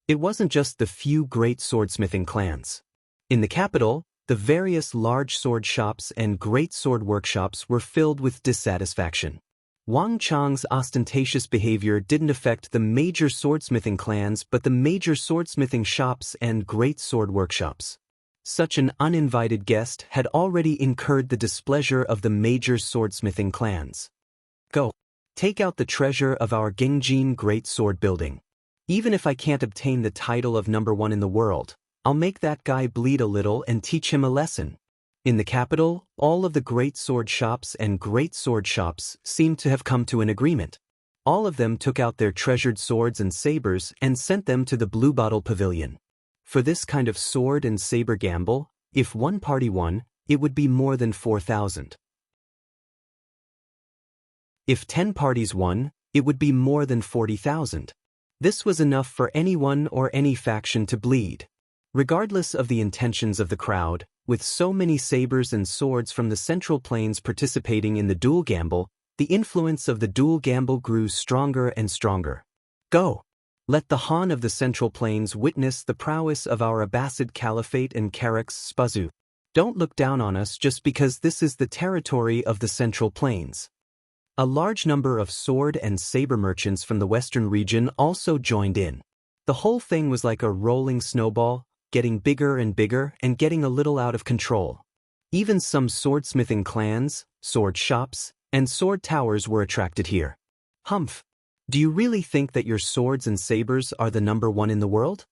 It wasn't just the few great swordsmithing clans. In the capital, the various large sword shops and great sword workshops were filled with dissatisfaction. Wang Chang's ostentatious behavior didn't affect the major swordsmithing clans but the major swordsmithing shops and great sword workshops. Such an uninvited guest had already incurred the displeasure of the major swordsmithing clans. Go. Take out the treasure of our Gingjin Great Sword Building. Even if I can't obtain the title of #1 in the world, I'll make that guy bleed a little and teach him a lesson. In the capital, all of the great sword shops and great sword shops seemed to have come to an agreement. All of them took out their treasured swords and sabers and sent them to the Blue Bottle Pavilion. For this kind of sword and saber gamble, if one party won, it would be more than 4,000. If 10 parties won, it would be more than 40,000. This was enough for anyone or any faction to bleed. Regardless of the intentions of the crowd, with so many sabers and swords from the Central Plains participating in the duel gamble, the influence of the duel gamble grew stronger and stronger. Go! Let the Han of the Central Plains witness the prowess of our Abbasid Caliphate and Caracks Spazu. Don't look down on us just because this is the territory of the Central Plains. A large number of sword and saber merchants from the western region also joined in. The whole thing was like a rolling snowball, getting bigger and bigger and getting a little out of control. Even some swordsmithing clans, sword shops, and sword towers were attracted here. Humph! Do you really think that your swords and sabers are the number one in the world?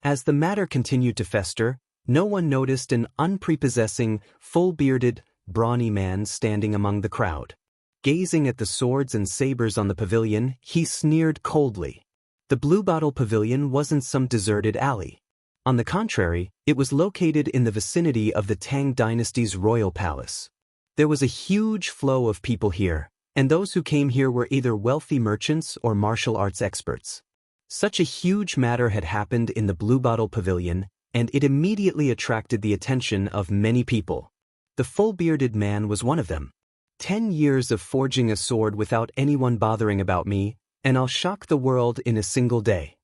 As the matter continued to fester, no one noticed an unprepossessing, full-bearded, brawny man standing among the crowd. Gazing at the swords and sabers on the pavilion, he sneered coldly. The Blue Bottle Pavilion wasn't some deserted alley. On the contrary, it was located in the vicinity of the Tang Dynasty's royal palace. There was a huge flow of people here, and those who came here were either wealthy merchants or martial arts experts. Such a huge matter had happened in the Blue Bottle Pavilion, and it immediately attracted the attention of many people. The full-bearded man was one of them. 10 years of forging a sword without anyone bothering about me, and I'll shock the world in a single day.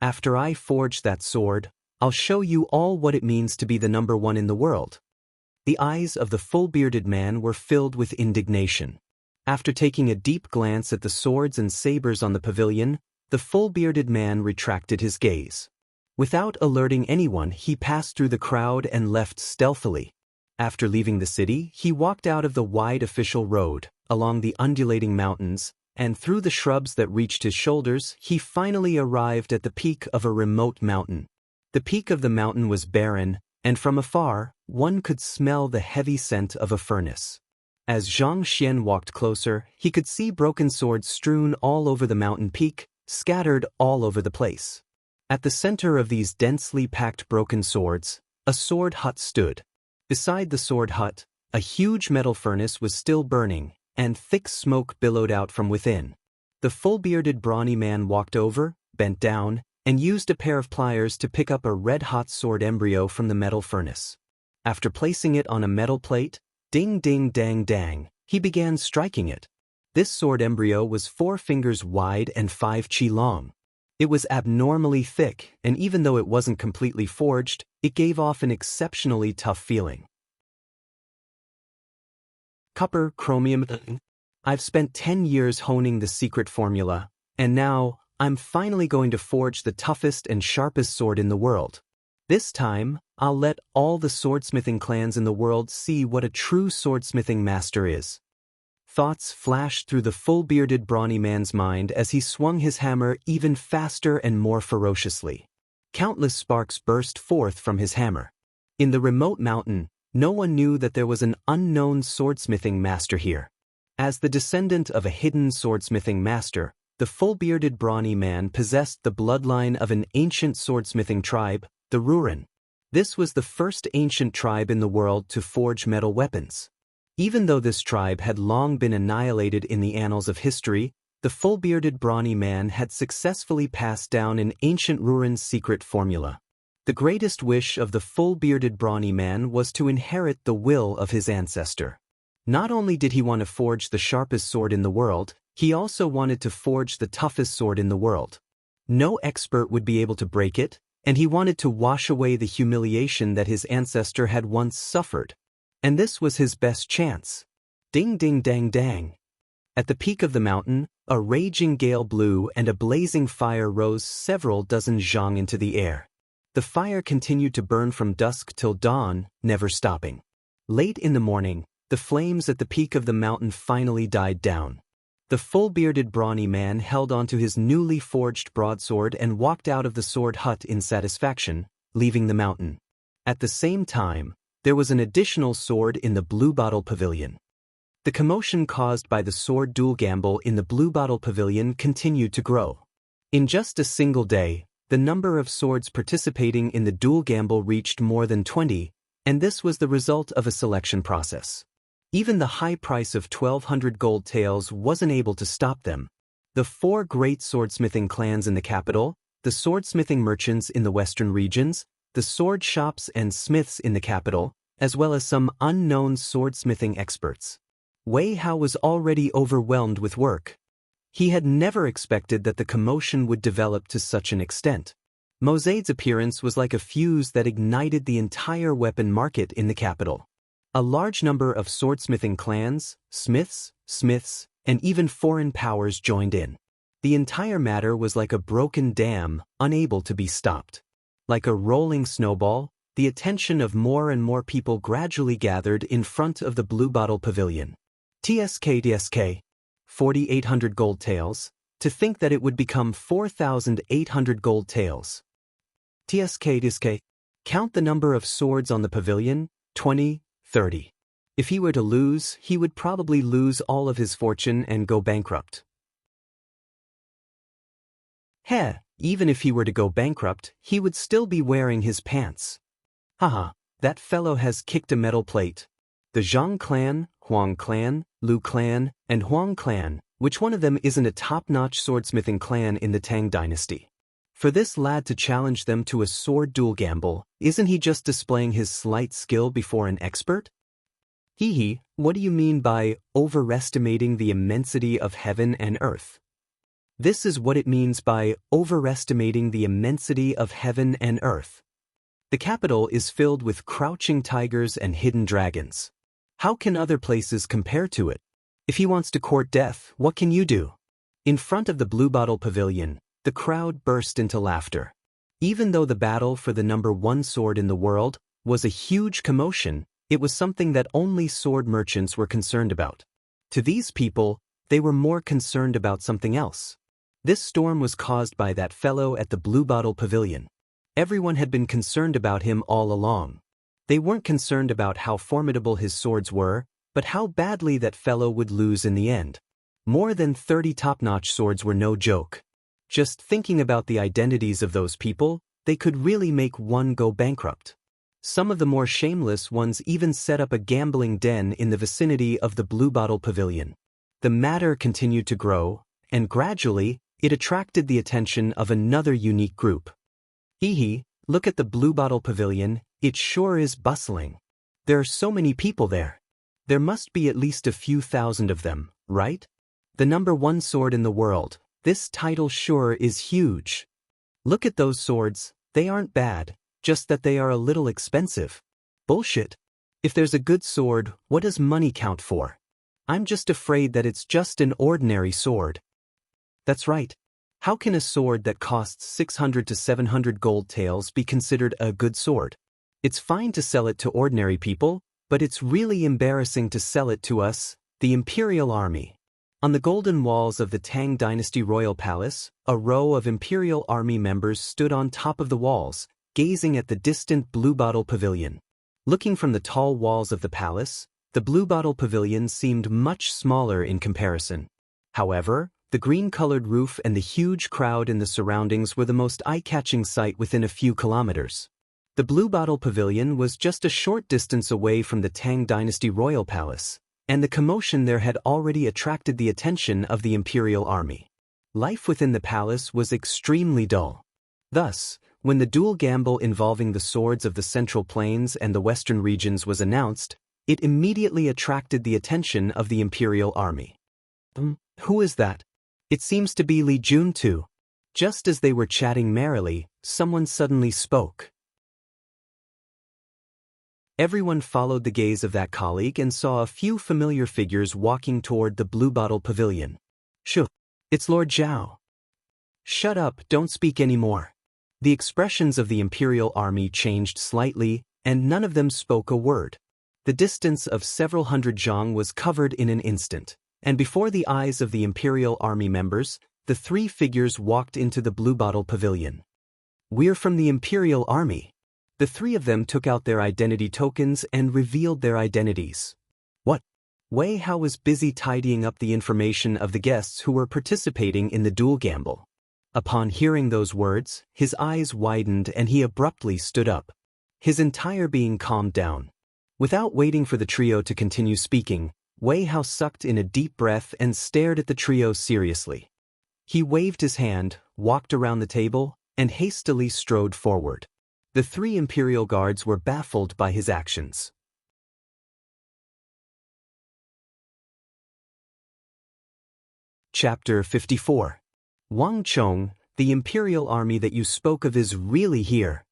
After I forge that sword, I'll show you all what it means to be the number one in the world. The eyes of the full-bearded man were filled with indignation. After taking a deep glance at the swords and sabers on the pavilion, the full-bearded man retracted his gaze. Without alerting anyone, he passed through the crowd and left stealthily. After leaving the city, he walked out of the wide official road, along the undulating mountains, and through the shrubs that reached his shoulders, he finally arrived at the peak of a remote mountain. The peak of the mountain was barren, and from afar, one could smell the heavy scent of a furnace. As Xianxia walked closer, he could see broken swords strewn all over the mountain peak, scattered all over the place. At the center of these densely packed broken swords, a sword hut stood. Beside the sword hut, a huge metal furnace was still burning, and thick smoke billowed out from within. The full-bearded brawny man walked over, bent down, and used a pair of pliers to pick up a red-hot sword embryo from the metal furnace. After placing it on a metal plate, ding ding dang dang, he began striking it. This sword embryo was 4 fingers wide and 5 chi long. It was abnormally thick, and even though it wasn't completely forged, it gave off an exceptionally tough feeling. Copper, chromium. I've spent 10 years honing the secret formula, and now, I'm finally going to forge the toughest and sharpest sword in the world. This time, I'll let all the swordsmithing clans in the world see what a true swordsmithing master is. Thoughts flashed through the full-bearded brawny man's mind as he swung his hammer even faster and more ferociously. Countless sparks burst forth from his hammer. In the remote mountain, no one knew that there was an unknown swordsmithing master here. As the descendant of a hidden swordsmithing master, the full-bearded brawny man possessed the bloodline of an ancient swordsmithing tribe, the Ruren. This was the first ancient tribe in the world to forge metal weapons. Even though this tribe had long been annihilated in the annals of history, the full-bearded brawny man had successfully passed down an ancient Ruren's secret formula. The greatest wish of the full-bearded brawny man was to inherit the will of his ancestor. Not only did he want to forge the sharpest sword in the world, he also wanted to forge the toughest sword in the world. No expert would be able to break it, and he wanted to wash away the humiliation that his ancestor had once suffered. And this was his best chance. Ding ding dang dang. At the peak of the mountain, a raging gale blew and a blazing fire rose several dozen zhang into the air. The fire continued to burn from dusk till dawn, never stopping. Late in the morning, the flames at the peak of the mountain finally died down. The full-bearded brawny man held onto his newly forged broadsword and walked out of the sword hut in satisfaction, leaving the mountain. At the same time, there was an additional sword in the Blue Bottle Pavilion. The commotion caused by the sword duel gamble in the Blue Bottle Pavilion continued to grow. In just a single day, the number of swords participating in the duel gamble reached more than 20, and this was the result of a selection process. Even the high price of 1,200 gold taels wasn't able to stop them. The 4 great swordsmithing clans in the capital, the swordsmithing merchants in the western regions, the sword shops and smiths in the capital, as well as some unknown swordsmithing experts. Wei Hao was already overwhelmed with work. He had never expected that the commotion would develop to such an extent. Mosade's appearance was like a fuse that ignited the entire weapon market in the capital. A large number of swordsmithing clans, smiths, and even foreign powers joined in. The entire matter was like a broken dam, unable to be stopped. Like a rolling snowball, the attention of more and more people gradually gathered in front of the Blue Bottle Pavilion. TSK, 4,800 gold taels. To think that it would become 4,800 gold taels. TSK, count the number of swords on the pavilion, 20, 30. If he were to lose, he would probably lose all of his fortune and go bankrupt. Heh, even if he were to go bankrupt, he would still be wearing his pants. Haha, that fellow has kicked a metal plate. The Zhang clan, Huang clan, Lu clan, and Huang clan, which one of them isn't a top-notch swordsmithing clan in the Tang dynasty? For this lad to challenge them to a sword duel gamble, isn't he just displaying his slight skill before an expert? Hee, what do you mean by overestimating the immensity of heaven and earth? This is what it means by overestimating the immensity of heaven and earth. The capital is filled with crouching tigers and hidden dragons. How can other places compare to it? If he wants to court death, what can you do? In front of the Blue Bottle Pavilion, the crowd burst into laughter. Even though the battle for the number one sword in the world was a huge commotion, it was something that only sword merchants were concerned about. To these people, they were more concerned about something else. This storm was caused by that fellow at the Blue Bottle Pavilion. Everyone had been concerned about him all along. They weren't concerned about how formidable his swords were, but how badly that fellow would lose in the end. More than 30 top-notch swords were no joke. Just thinking about the identities of those people, they could really make one go bankrupt. Some of the more shameless ones even set up a gambling den in the vicinity of the Blue Bottle Pavilion. The matter continued to grow, and gradually, it attracted the attention of another unique group. Hee, look at the Blue Bottle Pavilion, it sure is bustling. There are so many people there. There must be at least a few thousand of them, right? The number one sword in the world, this title sure is huge. Look at those swords, they aren't bad. Just that they are a little expensive. Bullshit. If there's a good sword, what does money count for? I'm just afraid that it's just an ordinary sword. That's right. How can a sword that costs 600 to 700 gold taels be considered a good sword? It's fine to sell it to ordinary people, but it's really embarrassing to sell it to us, the Imperial Army. On the golden walls of the Tang Dynasty Royal Palace, a row of Imperial Army members stood on top of the walls, gazing at the distant Blue Bottle Pavilion. Looking from the tall walls of the palace, the Blue Bottle Pavilion seemed much smaller in comparison. However, the green-colored roof and the huge crowd in the surroundings were the most eye-catching sight within a few kilometers. The Blue Bottle Pavilion was just a short distance away from the Tang Dynasty Royal Palace, and the commotion there had already attracted the attention of the Imperial Army. Life within the palace was extremely dull. Thus, when the duel gamble involving the swords of the Central Plains and the Western regions was announced, it immediately attracted the attention of the Imperial Army. Who is that? It seems to be Li Jun too. Just as they were chatting merrily, someone suddenly spoke. Everyone followed the gaze of that colleague and saw a few familiar figures walking toward the Blue Bottle Pavilion. Shoo! It's Lord Zhao. Shut up, don't speak anymore. The expressions of the Imperial Army changed slightly, and none of them spoke a word. The distance of several hundred zhang was covered in an instant, and before the eyes of the Imperial Army members, the three figures walked into the Blue Bottle Pavilion. We're from the Imperial Army. The three of them took out their identity tokens and revealed their identities. What? Wei Hao was busy tidying up the information of the guests who were participating in the duel gamble. Upon hearing those words, his eyes widened and he abruptly stood up. His entire being calmed down. Without waiting for the trio to continue speaking, Wei Hao sucked in a deep breath and stared at the trio seriously. He waved his hand, walked around the table, and hastily strode forward. The three Imperial guards were baffled by his actions. Chapter 54. Wang Chong, the Imperial Army that you spoke of is really here.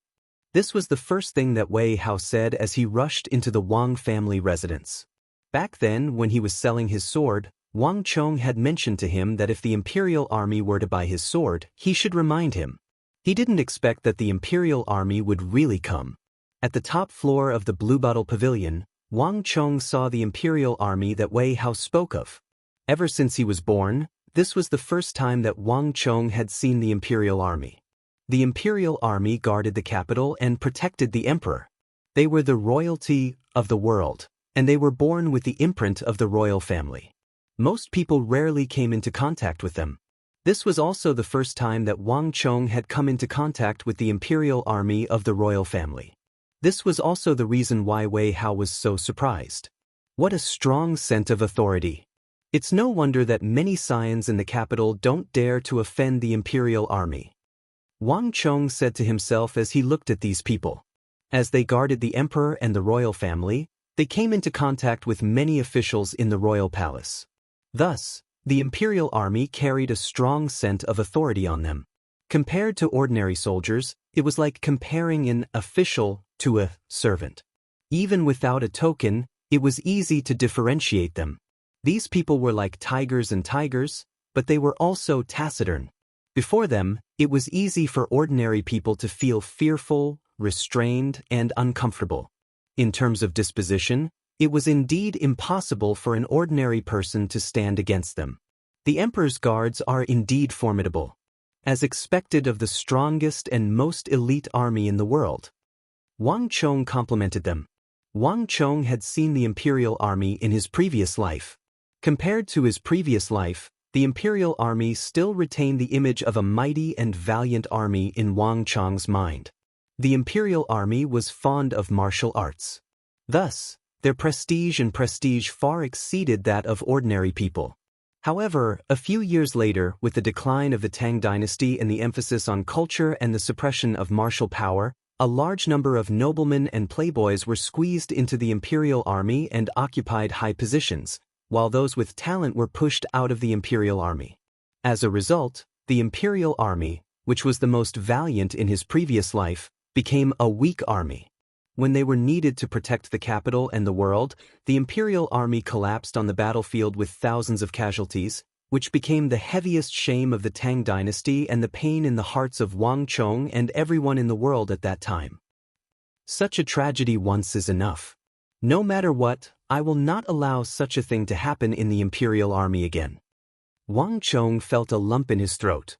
This was the first thing that Wei Hao said as he rushed into the Wang family residence. Back then, when he was selling his sword, Wang Chong had mentioned to him that if the Imperial Army were to buy his sword, he should remind him. He didn't expect that the Imperial Army would really come. At the top floor of the Bluebottle Pavilion, Wang Chong saw the imperial army that Wei Hao spoke of. Ever since he was born, this was the first time that Wang Chong had seen the imperial army. The imperial army guarded the capital and protected the emperor. They were the royalty of the world, and they were born with the imprint of the royal family. Most people rarely came into contact with them. This was also the first time that Wang Chong had come into contact with the imperial army of the royal family. This was also the reason why Wei Hao was so surprised. What a strong scent of authority. It's no wonder that many scions in the capital don't dare to offend the imperial army. Wang Chong said to himself as he looked at these people. As they guarded the emperor and the royal family, they came into contact with many officials in the royal palace. Thus, the imperial army carried a strong scent of authority on them. Compared to ordinary soldiers, it was like comparing an official to a servant. Even without a token, it was easy to differentiate them. These people were like tigers and tigers, but they were also taciturn. Before them, it was easy for ordinary people to feel fearful, restrained, and uncomfortable. In terms of disposition, it was indeed impossible for an ordinary person to stand against them. The emperor's guards are indeed formidable, as expected of the strongest and most elite army in the world. Wang Chong complimented them. Wang Chong had seen the imperial army in his previous life. Compared to his previous life, the imperial army still retained the image of a mighty and valiant army in Wang Chong's mind. The imperial army was fond of martial arts. Thus, their prestige far exceeded that of ordinary people. However, a few years later, with the decline of the Tang dynasty and the emphasis on culture and the suppression of martial power, a large number of noblemen and playboys were squeezed into the imperial army and occupied high positions, while those with talent were pushed out of the imperial army. As a result, the imperial army, which was the most valiant in his previous life, became a weak army. When they were needed to protect the capital and the world, the imperial army collapsed on the battlefield with thousands of casualties, which became the heaviest shame of the Tang dynasty and the pain in the hearts of Wang Chong and everyone in the world at that time. Such a tragedy once is enough. No matter what, I will not allow such a thing to happen in the imperial army again. Wang Chong felt a lump in his throat.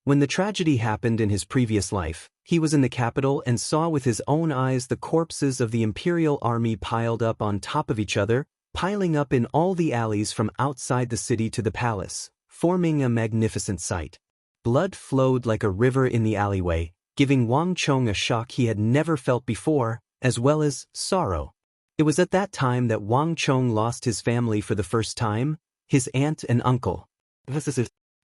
When the tragedy happened in his previous life, he was in the capital and saw with his own eyes the corpses of the imperial army piled up on top of each other, piling up in all the alleys from outside the city to the palace, forming a magnificent sight. Blood flowed like a river in the alleyway, giving Wang Chong a shock he had never felt before, as well as sorrow. It was at that time that Wang Chong lost his family for the first time, his aunt and uncle.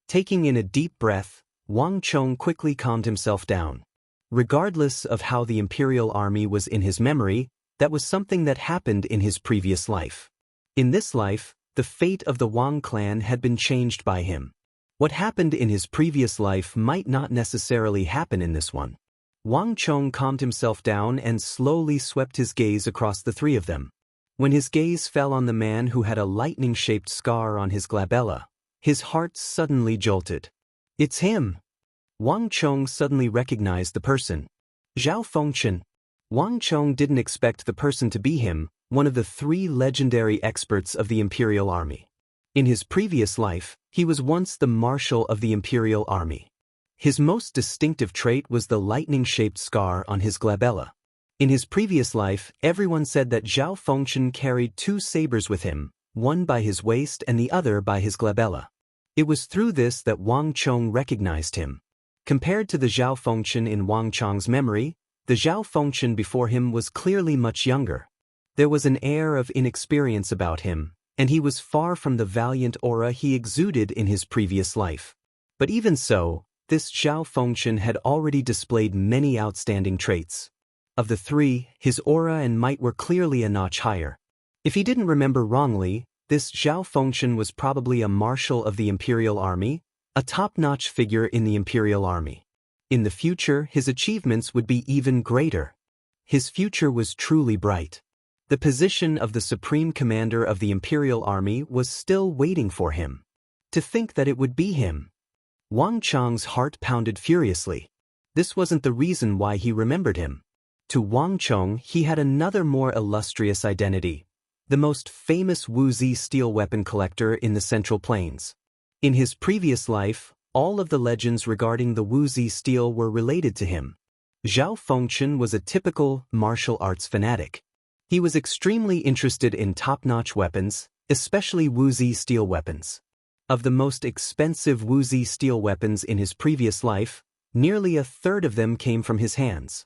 Taking in a deep breath, Wang Chong quickly calmed himself down. Regardless of how the imperial army was in his memory, that was something that happened in his previous life. In this life, the fate of the Wang clan had been changed by him. What happened in his previous life might not necessarily happen in this one. Wang Chong calmed himself down and slowly swept his gaze across the three of them. When his gaze fell on the man who had a lightning-shaped scar on his glabella, his heart suddenly jolted. It's him! Wang Chong suddenly recognized the person. Zhao Fengchen. Wang Chong didn't expect the person to be him, one of the three legendary experts of the imperial army. In his previous life, he was once the marshal of the imperial army. His most distinctive trait was the lightning-shaped scar on his glabella. In his previous life, everyone said that Zhao Fengchen carried two sabers with him, one by his waist and the other by his glabella. It was through this that Wang Chong recognized him. Compared to the Zhao Fengchen in Wang Chong's memory, the Zhao Fengchen before him was clearly much younger. There was an air of inexperience about him, and he was far from the valiant aura he exuded in his previous life. But even so, this Zhao Fengchen had already displayed many outstanding traits. Of the three, his aura and might were clearly a notch higher. If he didn't remember wrongly, this Zhao Fengchen was probably a marshal of the imperial army, a top-notch figure in the imperial army. In the future, his achievements would be even greater. His future was truly bright. The position of the supreme commander of the imperial army was still waiting for him. To think that it would be him. Wang Chong's heart pounded furiously. This wasn't the reason why he remembered him. To Wang Chong, he had another more illustrious identity, the most famous Wuxia steel weapon collector in the Central Plains. In his previous life, all of the legends regarding the Wuxia steel were related to him. Zhao Fengchen was a typical martial arts fanatic. He was extremely interested in top-notch weapons, especially Wuxia steel weapons. Of the most expensive Wuxia steel weapons in his previous life, nearly a third of them came from his hands.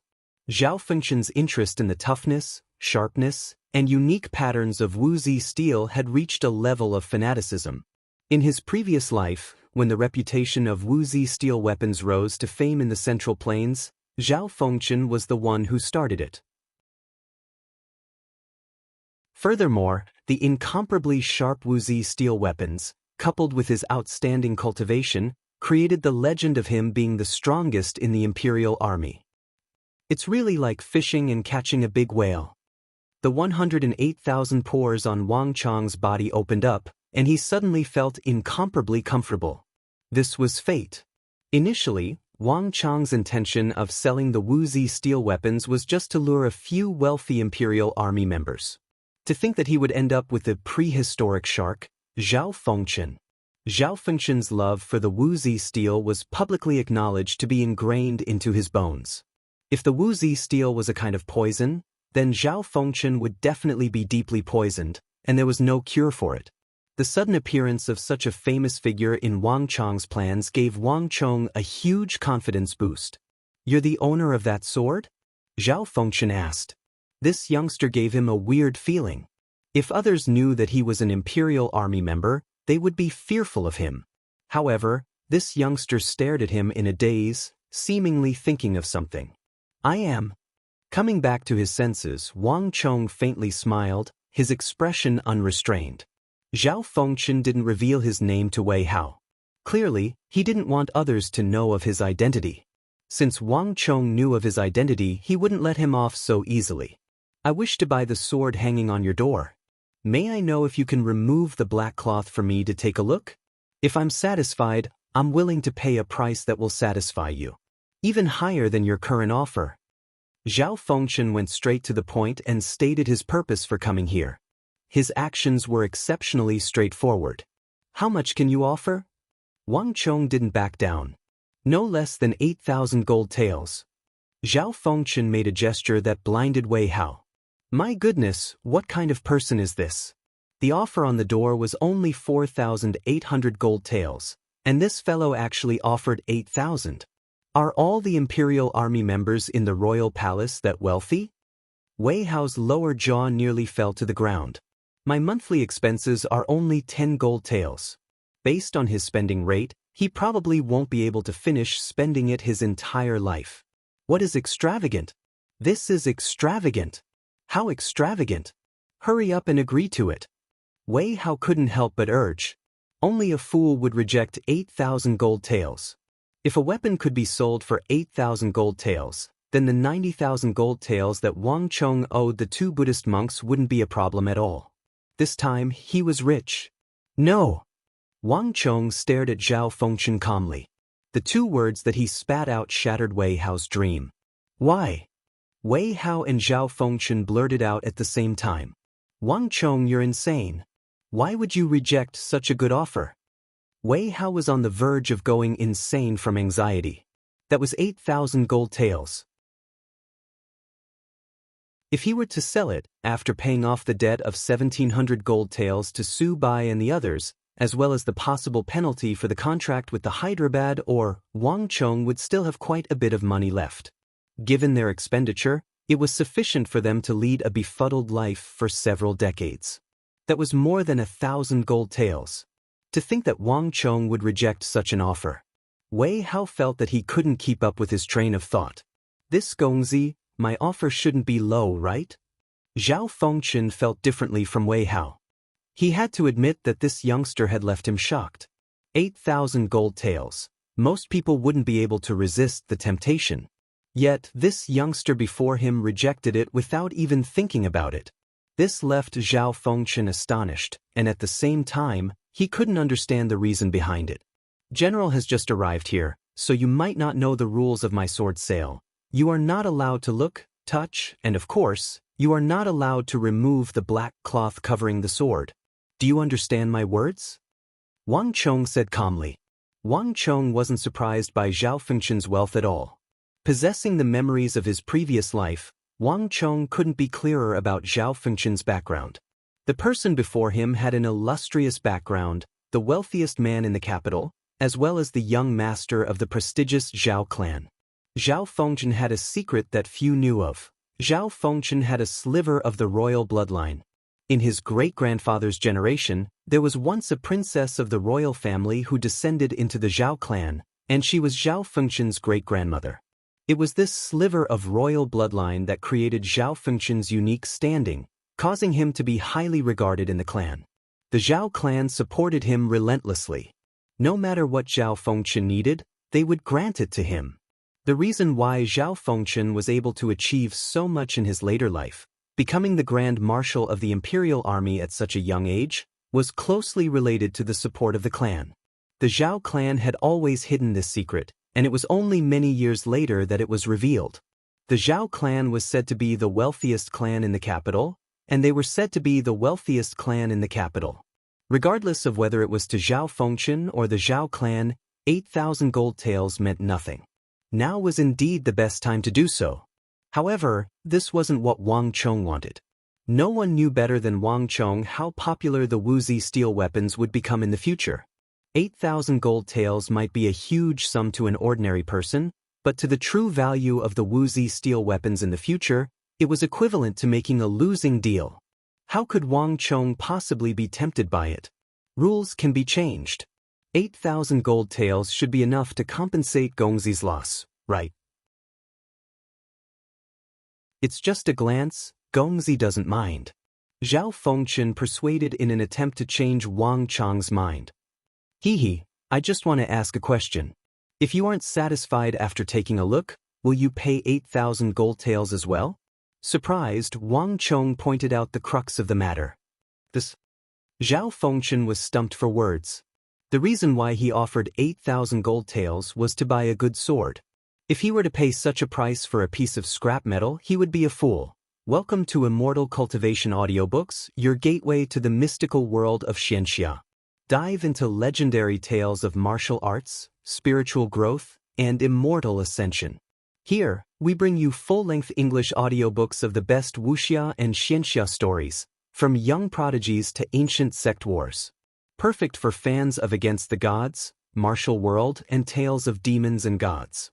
Zhao Fengchen's interest in the toughness, sharpness, and unique patterns of Wuxia steel had reached a level of fanaticism. In his previous life, when the reputation of Wuxia steel weapons rose to fame in the Central Plains, Zhao Fengchen was the one who started it. Furthermore, the incomparably sharp Wuxia steel weapons, coupled with his outstanding cultivation, created the legend of him being the strongest in the imperial army. It's really like fishing and catching a big whale. The 108,000 pores on Wang Chong's body opened up, and he suddenly felt incomparably comfortable. This was fate. Initially, Wang Chong's intention of selling the Wuxia steel weapons was just to lure a few wealthy imperial army members. To think that he would end up with the prehistoric shark, Zhao Fengchen. Zhao Fengchen's love for the Wuxia steel was publicly acknowledged to be ingrained into his bones. If the Wuxia steel was a kind of poison, then Zhao Fengchen would definitely be deeply poisoned, and there was no cure for it. The sudden appearance of such a famous figure in Wang Chong's plans gave Wang Chong a huge confidence boost. "You're the owner of that sword?" Zhao Fengchen asked. This youngster gave him a weird feeling. If others knew that he was an imperial army member, they would be fearful of him. However, this youngster stared at him in a daze, seemingly thinking of something. "I am." Coming back to his senses, Wang Chong faintly smiled, his expression unrestrained. Zhao Fengchen didn't reveal his name to Wei Hao. Clearly, he didn't want others to know of his identity. Since Wang Chong knew of his identity, he wouldn't let him off so easily. "I wish to buy the sword hanging on your door. May I know if you can remove the black cloth for me to take a look? If I'm satisfied, I'm willing to pay a price that will satisfy you. Even higher than your current offer." Zhao Fengchen went straight to the point and stated his purpose for coming here. His actions were exceptionally straightforward. "How much can you offer?" Wang Chong didn't back down. "No less than 8,000 gold taels." Zhao Fengchen made a gesture that blinded Wei Hao. My goodness, what kind of person is this? The offer on the door was only 4,800 gold taels, and this fellow actually offered 8,000. Are all the imperial army members in the royal palace that wealthy? Wei Hao's lower jaw nearly fell to the ground. My monthly expenses are only 10 gold taels. Based on his spending rate, he probably won't be able to finish spending it his entire life. What is extravagant? This is extravagant. How extravagant! Hurry up and agree to it. Wei Hao couldn't help but urge. Only a fool would reject 8,000 gold taels. If a weapon could be sold for 8,000 gold taels, then the 90,000 gold taels that Wang Chong owed the two Buddhist monks wouldn't be a problem at all. This time, he was rich. No! Wang Chong stared at Zhao Fengchen calmly. The two words that he spat out shattered Wei Hao's dream. Why? Wei Hao and Zhao Fengchen blurted out at the same time. Wang Chong, you're insane. Why would you reject such a good offer? Wei Hao was on the verge of going insane from anxiety. That was 8,000 gold taels. If he were to sell it, after paying off the debt of 1,700 gold taels to Su Bai and the others, as well as the possible penalty for the contract with the Hyderabad, or Wang Chong would still have quite a bit of money left. Given their expenditure, it was sufficient for them to lead a befuddled life for several decades. That was more than 1,000 gold taels. To think that Wang Chong would reject such an offer. Wei Hao felt that he couldn't keep up with his train of thought. This Gongzi, my offer shouldn't be low, right? Zhao Fengchen felt differently from Wei Hao. He had to admit that this youngster had left him shocked. 8,000 gold taels. Most people wouldn't be able to resist the temptation. Yet, this youngster before him rejected it without even thinking about it. This left Zhao Fengchen astonished, and at the same time, he couldn't understand the reason behind it. General has just arrived here. so you might not know the rules of my sword sale. You are not allowed to look, touch, and of course, you are not allowed to remove the black cloth covering the sword. Do you understand my words? Wang Chong said calmly. Wang Chong wasn't surprised by Zhao Fengchen's wealth at all. Possessing the memories of his previous life, Wang Chong couldn't be clearer about Zhao Fengchen's background. The person before him had an illustrious background, the wealthiest man in the capital, as well as the young master of the prestigious Zhao clan. Zhao Fengchen had a secret that few knew of. Zhao Fengchen had a sliver of the royal bloodline. In his great-grandfather's generation, there was once a princess of the royal family who descended into the Zhao clan, and she was Zhao Fengchen's great-grandmother. It was this sliver of royal bloodline that created Zhao Fengchen's unique standing, causing him to be highly regarded in the clan. The Zhao clan supported him relentlessly. No matter what Zhao Fengchen needed, they would grant it to him. The reason why Zhao Fengchen was able to achieve so much in his later life, becoming the Grand Marshal of the Imperial Army at such a young age, was closely related to the support of the clan. The Zhao clan had always hidden this secret, and it was only many years later that it was revealed. The Zhao clan was said to be the wealthiest clan in the capital, and they were said to be the wealthiest clan in the capital. Regardless of whether it was to Zhao Fengchen or the Zhao clan, 8,000 gold taels meant nothing. Now was indeed the best time to do so. However, this wasn't what Wang Chong wanted. No one knew better than Wang Chong how popular the Wuxia steel weapons would become in the future. 8,000 gold taels might be a huge sum to an ordinary person, but to the true value of the Wuxia steel weapons in the future, it was equivalent to making a losing deal. How could Wang Chong possibly be tempted by it? Rules can be changed. 8,000 gold taels should be enough to compensate Gongzi's loss, right? It's just a glance, Gongzi doesn't mind. Zhao Fengchen persuaded in an attempt to change Wang Chong's mind. I just want to ask a question. If you aren't satisfied after taking a look, will you pay 8,000 gold taels as well? Surprised, Wang Chong pointed out the crux of the matter. Zhao Fengchen was stumped for words. The reason why he offered 8,000 gold taels was to buy a good sword. If he were to pay such a price for a piece of scrap metal, he would be a fool. Welcome to Immortal Cultivation Audiobooks, your gateway to the mystical world of Xianxia. Dive into legendary tales of martial arts, spiritual growth, and immortal ascension. Here, we bring you full-length English audiobooks of the best Wuxia and Xianxia stories, from young prodigies to ancient sect wars. Perfect for fans of Against the Gods, Martial World, and tales of demons and gods.